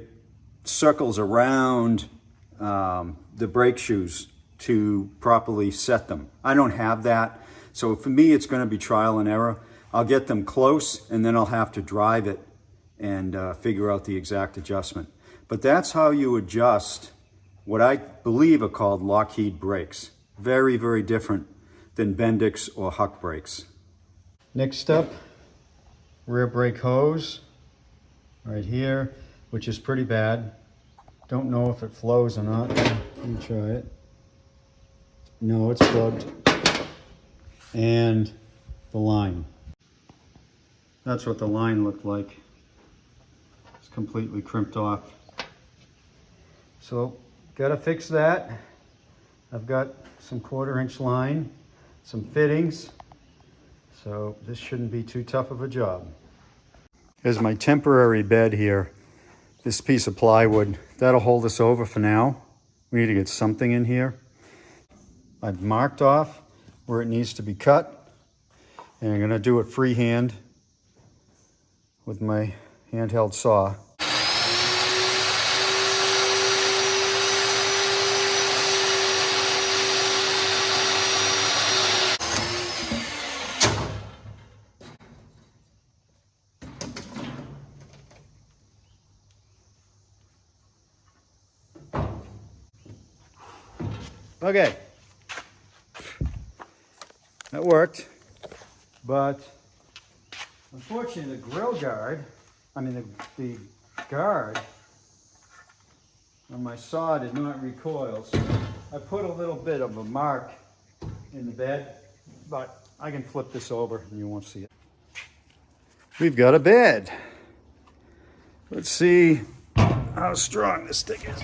circles around the brake shoes to properly set them. I don't have that, so for me it's going to be trial and error. I'll get them close, and then I'll have to drive it and figure out the exact adjustment. But that's how you adjust what I believe are called Lockheed brakes. Very, very different than Bendix or Huck brakes. Next up, rear brake hose right here, which is pretty bad. Don't know if it flows or not. Let me try it. No, it's plugged. And the line. That's what the line looked like. It's completely crimped off. So, gotta fix that. I've got some 1/4-inch line, some fittings, so this shouldn't be too tough of a job. Here's my temporary bed here. This piece of plywood, that'll hold us over for now. We need to get something in here. I've marked off where it needs to be cut, and I'm gonna do it freehand with my handheld saw. Okay, that worked, but unfortunately the guard on my saw did not recoil, so I put a little bit of a mark in the bed, but I can flip this over and you won't see it. We've got a bed. Let's see how strong this thing is.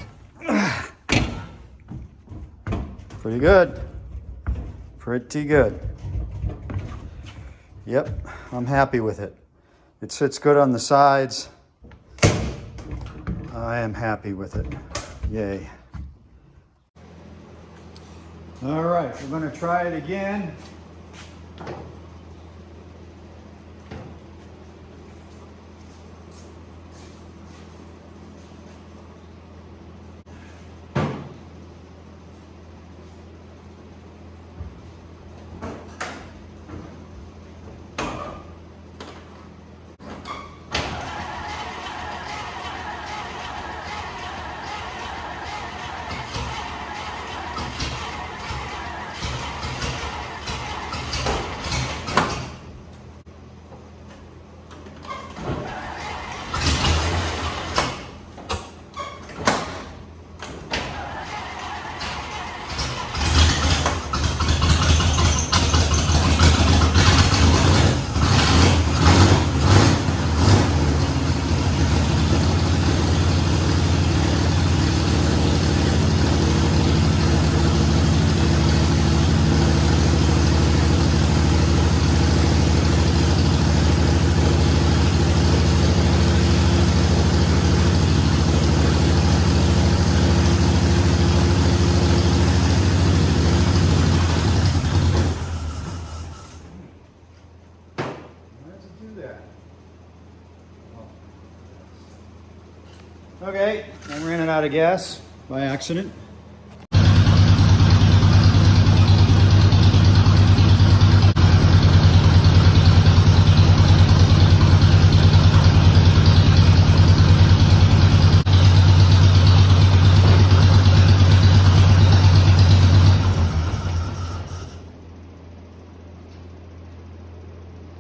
Pretty good. Pretty good. Yep, I'm happy with it. It sits good on the sides. I am happy with it. Yay. All right, we're going to try it again. Okay, I ran it out of gas by accident.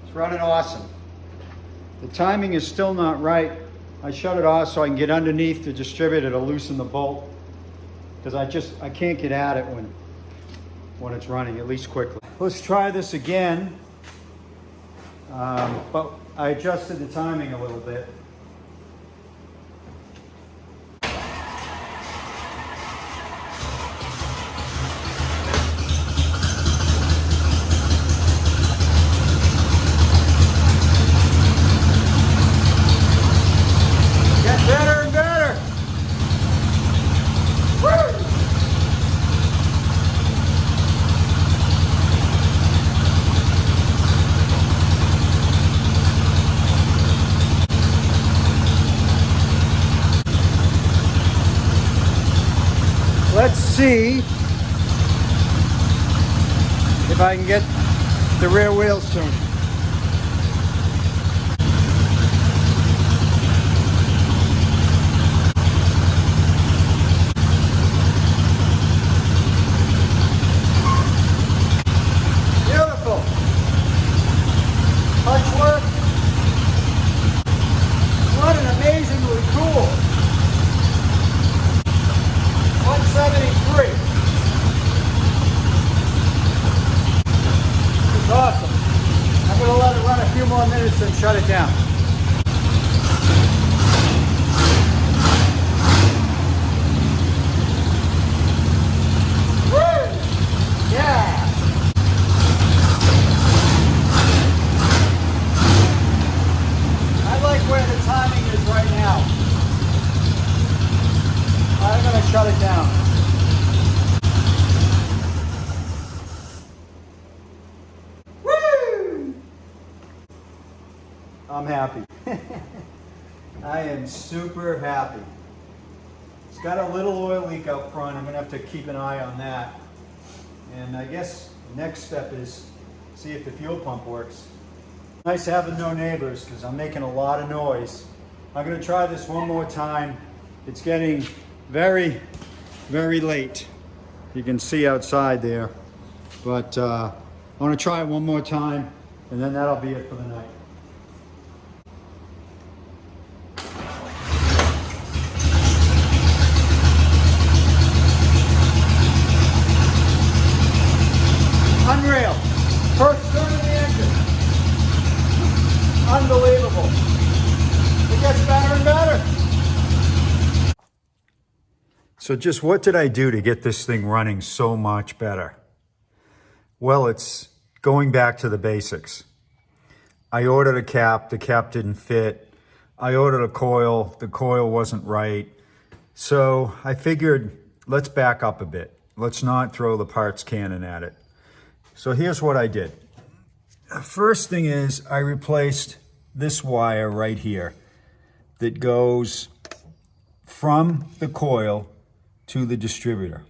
It's running awesome. The timing is still not right. I shut it off so I can get underneath the distributor to loosen the bolt, because I can't get at it when it's running, at least quickly. Let's try this again, but I adjusted the timing a little bit. Better and better. Woo! Let's see if I can get the rear wheels turning. What an amazingly cool 173. It's awesome. I'm going to let it run a few more minutes and shut it down. Woo! I'm happy. I am super happy. It's got a little oil leak out front. I'm gonna have to keep an eye on that. And I guess the next step is see if the fuel pump works. Nice having no neighbors because I'm making a lot of noise. I'm gonna try this one more time. It's getting very, very late. You can see outside there. But I wanna try it one more time and then that'll be it for the night. Unreal. First turn of the engine. Unbelievable. It gets better and better. So just what did I do to get this thing running so much better? Well, it's going back to the basics. I ordered a cap, the cap didn't fit. I ordered a coil, the coil wasn't right. So I figured, let's back up a bit. Let's not throw the parts cannon at it. So here's what I did. First thing is I replaced this wire right here that goes from the coil to the distributor.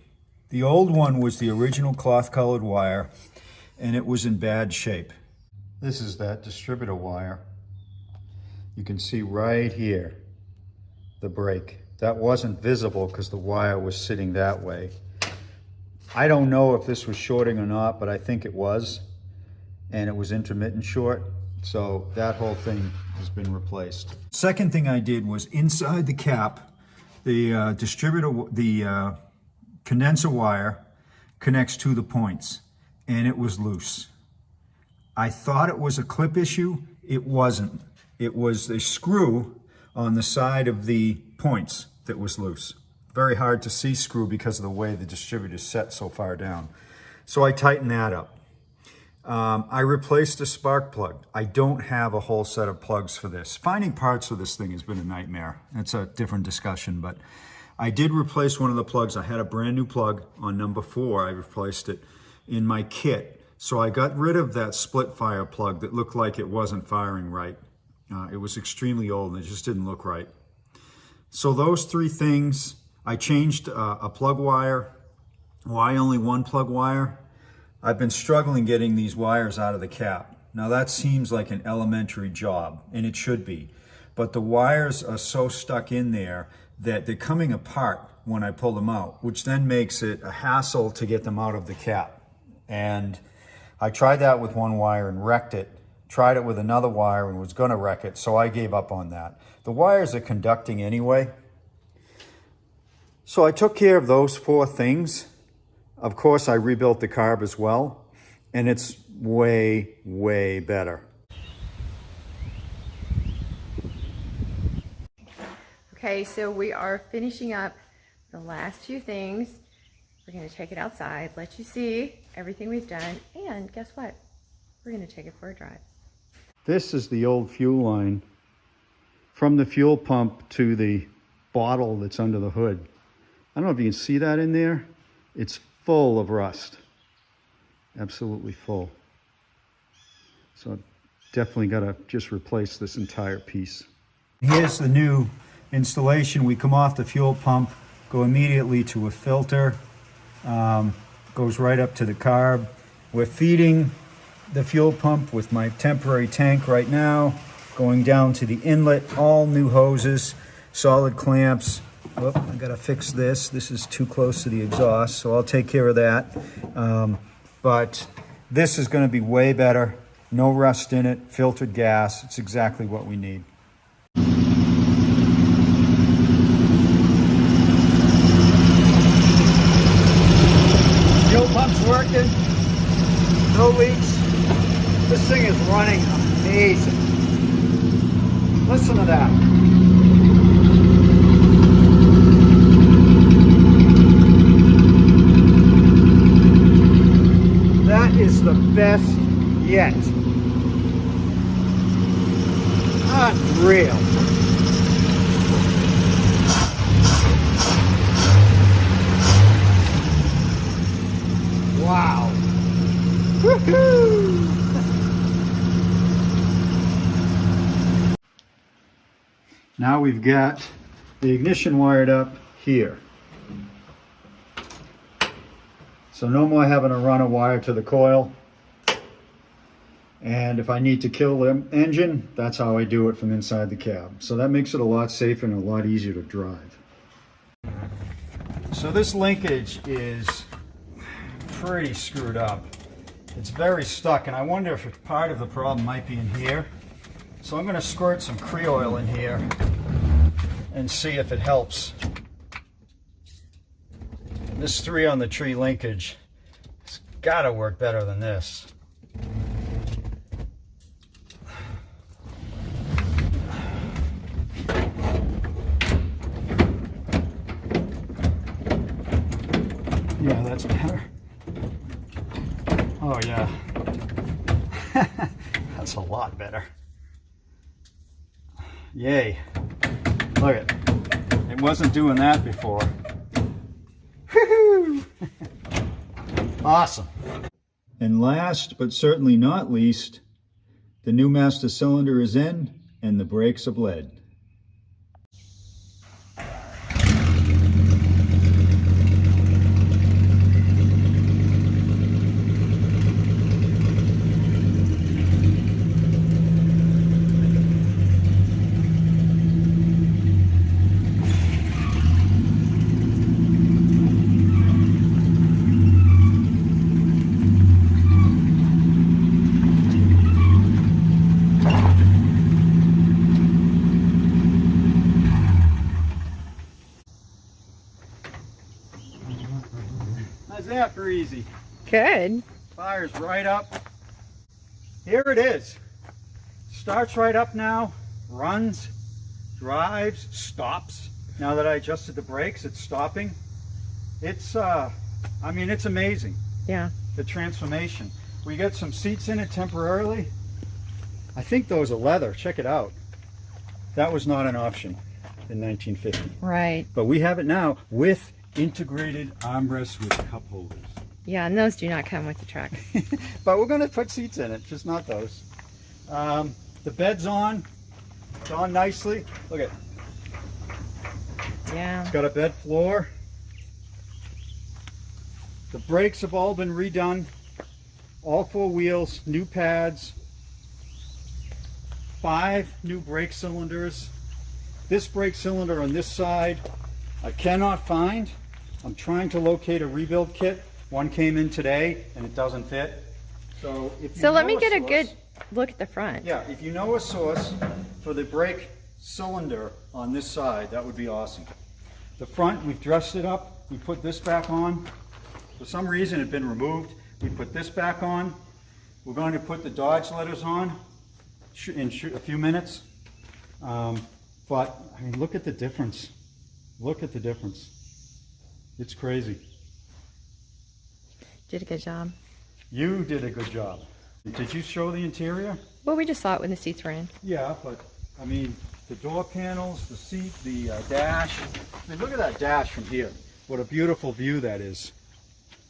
The old one was the original cloth colored wire and it was in bad shape. This is that distributor wire. You can see right here the break. That wasn't visible because the wire was sitting that way. I don't know if this was shorting or not, but I think it was, and it was intermittent short, so that whole thing has been replaced. Second thing I did was inside the cap, the the condenser wire connects to the points, and it was loose. I thought it was a clip issue. It wasn't. It was a screw on the side of the points that was loose. Very hard to see screw because of the way the distributor is set so far down. So I tightened that up. I replaced the spark plug. I don't have a whole set of plugs for this. Finding parts for this thing has been a nightmare. That's a different discussion, but I did replace one of the plugs. I had a brand new plug on number 4. I replaced it in my kit. So I got rid of that split fire plug that looked like it wasn't firing right. It was extremely old and it just didn't look right. So those 3 things, I changed a plug wire. Why only one plug wire? I've been struggling getting these wires out of the cap. Now that seems like an elementary job, and it should be. But the wires are so stuck in there that they're coming apart when I pull them out, which then makes it a hassle to get them out of the cap. And I tried that with one wire and wrecked it. Tried it with another wire and was gonna wreck it, so I gave up on that. The wires are conducting anyway. So I took care of those 4 things. Of course, I rebuilt the carb as well, and it's way, way better. Okay, so we are finishing up the last few things. We're gonna take it outside, let you see everything we've done, and guess what? We're gonna take it for a drive. This is the old fuel line from the fuel pump to the bottle that's under the hood. I don't know if you can see that in there. It's full of rust. Absolutely full. So definitely got to just replace this entire piece. Here's the new installation. We come off the fuel pump, go immediately to a filter, goes right up to the carb. We're feeding the fuel pump with my temporary tank right now, going down to the inlet, all new hoses, solid clamps. Oh, I gotta fix this. This is too close to the exhaust, so I'll take care of that. But this is gonna be way better. No rust in it, filtered gas. It's exactly what we need. Fuel pump's working. No leaks. This thing is running amazing. Listen to that. That is the best yet. Unreal. Wow. Woohoo! Now we've got the ignition wired up here. So no more having to run a wire to the coil. And if I need to kill the engine, that's how I do it from inside the cab. So that makes it a lot safer and a lot easier to drive. So this linkage is pretty screwed up. It's very stuck, and I wonder if part of the problem might be in here. So I'm going to squirt some Cree-oil in here and see if it helps. This 3 on the tree linkage has got to work better than this. Yeah, that's better. Oh yeah. That's a lot better. Yay. Look at it. It wasn't doing that before. Woohoo! Awesome. And last but certainly not least, the new master cylinder is in and the brakes are bled. How's that for easy? Good. Fires right up. Here it is. Starts right up now, runs, drives, stops. Now that I adjusted the brakes, it's stopping. It's, I mean, it's amazing. Yeah. The transformation. We got some seats in it temporarily. I think those are leather. Check it out. That was not an option in 1950. Right. But we have it now with integrated armrests with cup holders. Yeah, and those do not come with the truck. But we're going to put seats in it, just not those. The bed's on. It's on nicely. Look at it. Yeah. It's got a bed floor. The brakes have all been redone. All 4 wheels, new pads. 5 new brake cylinders. This brake cylinder on this side, I cannot find. I'm trying to locate a rebuild kit. One came in today and it doesn't fit. So if you So let know me a get a source- good look at the front. Yeah, if you know a source for the brake cylinder on this side, that would be awesome. The front, we've dressed it up. We put this back on. For some reason, it had been removed. We put this back on. We're going to put the Dodge letters on in a few minutes. But, I mean, look at the difference. Look at the difference. It's crazy. Did a good job. You did a good job. Did you show the interior? Well, we just saw it when the seats were in. Yeah, but I mean, the door panels, the seat, the dash. I mean, look at that dash from here. What a beautiful view that is.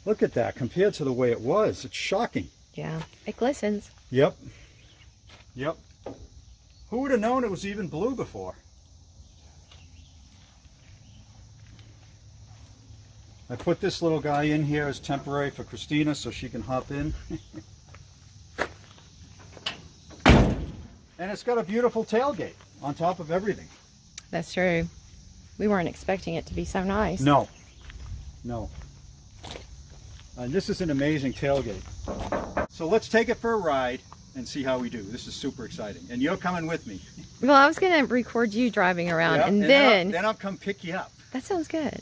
Look at that compared to the way it was. It's shocking. Yeah, it glistens. Yep. Yep. Who would have known it was even blue before? I put this little guy in here as temporary for Christina so she can hop in. And it's got a beautiful tailgate on top of everything. That's true. We weren't expecting it to be so nice. No, no. And this is an amazing tailgate. So let's take it for a ride and see how we do. This is super exciting. And you're coming with me. Well, I was going to record you driving around, Yeah, and then I'll come pick you up. that sounds good.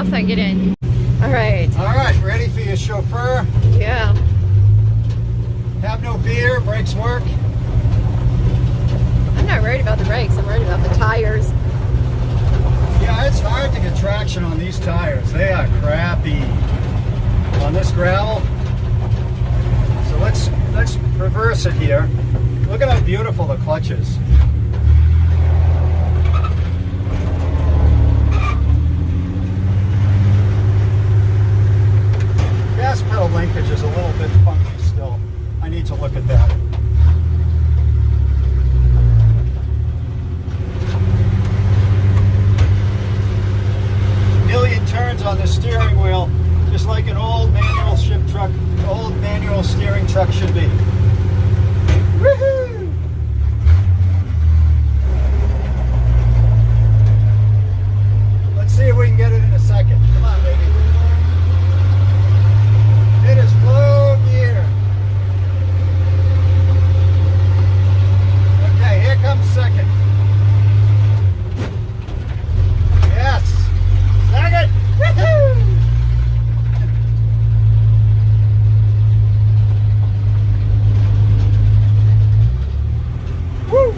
off so I can get in. All right. All right, ready for your chauffeur? Yeah. Have no fear, brakes work. I'm not worried about the brakes. I'm worried about the tires. Yeah, it's hard to get traction on these tires. They are crappy on this gravel. So let's reverse it here. Look at how beautiful the clutch is. Gas pedal linkage is a little bit funky still. I need to look at that. Million turns on the steering wheel, just like an old manual shift truck, old manual steering truck should be. Woohoo! Let's see if we can get it in a second. Come on, baby. It is low gear. Okay, here comes second. Yes. Second. Woohoo! Woo!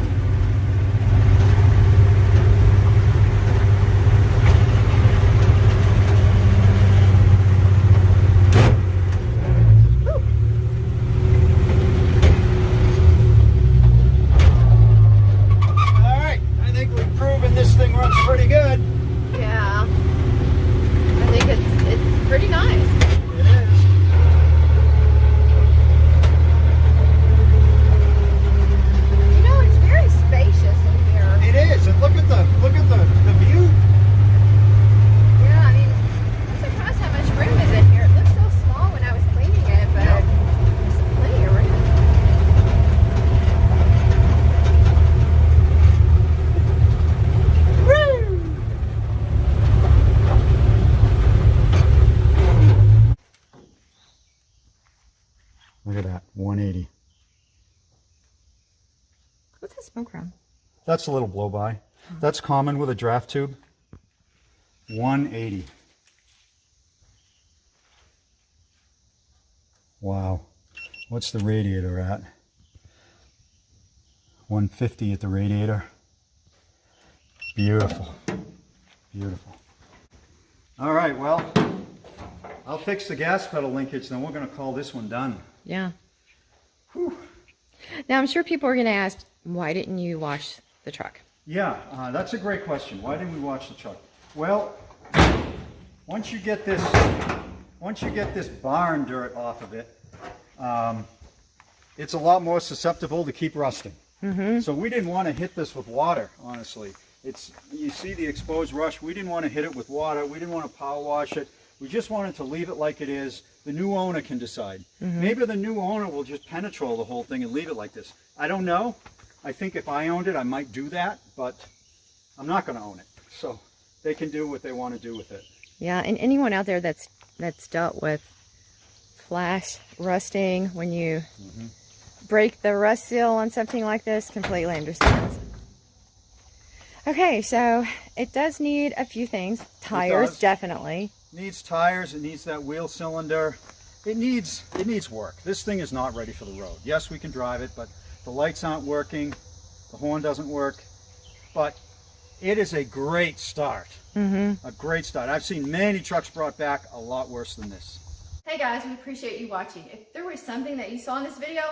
All right, I think we've proven this thing runs pretty good. Yeah. I think it's pretty nice. It is. You know, it's very spacious in here. It is. And look at the view. Yeah, I mean, I'm surprised how much room is in here. It looked so small when I was cleaning it, but there's plenty of room. Look at that, 180. What's that smoke around? That's a little blow by. That's common with a draft tube. 180. Wow. What's the radiator at? 150 at the radiator. Beautiful. Beautiful. All right, well, I'll fix the gas pedal linkage, then we're going to call this one done. Yeah. Whew. Now, I'm sure people are going to ask, why didn't you wash the truck? Yeah, that's a great question. Why didn't we wash the truck? Well, once you get this barn dirt off of it, it's a lot more susceptible to keep rusting. Mm-hmm. So we didn't want to hit this with water, honestly. You see the exposed rush. We didn't want to hit it with water. We didn't want to power wash it. We just wanted to leave it like it is. The new owner can decide. Mm-hmm. Maybe the new owner will just penetrate the whole thing and leave it like this. I don't know. I think if I owned it, I might do that, but I'm not going to own it. So they can do what they want to do with it. Yeah, and anyone out there that's dealt with flash rusting, when you break the rust seal on something like this, completely understands. Okay, so it does need a few things. Tires, definitely. Needs tires. It needs that wheel cylinder. It needs work. This thing is not ready for the road. Yes, we can drive it, but the lights aren't working. The horn doesn't work. But it is a great start. Mm-hmm. A great start. I've seen many trucks brought back a lot worse than this. Hey guys, we appreciate you watching. If there was something that you saw in this video,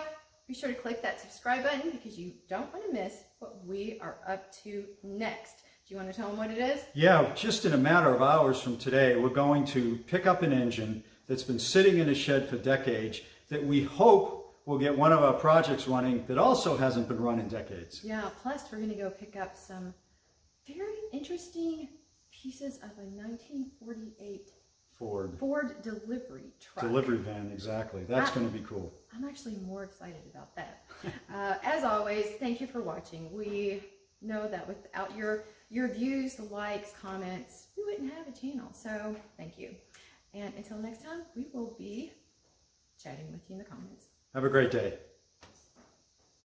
be sure to click that subscribe button because you don't want to miss what we are up to next. Do you want to tell them what it is? Yeah, just in a matter of hours from today, we're going to pick up an engine that's been sitting in a shed for decades that we hope will get one of our projects running that also hasn't been run in decades. Yeah, plus we're going to go pick up some very interesting pieces of a 1948 Ford delivery truck. Delivery van, exactly. That's going to be cool. I'm actually more excited about that. As always, thank you for watching. We know that without your views, the likes, comments, we wouldn't have a channel. So thank you. And until next time, we will be chatting with you in the comments. Have a great day.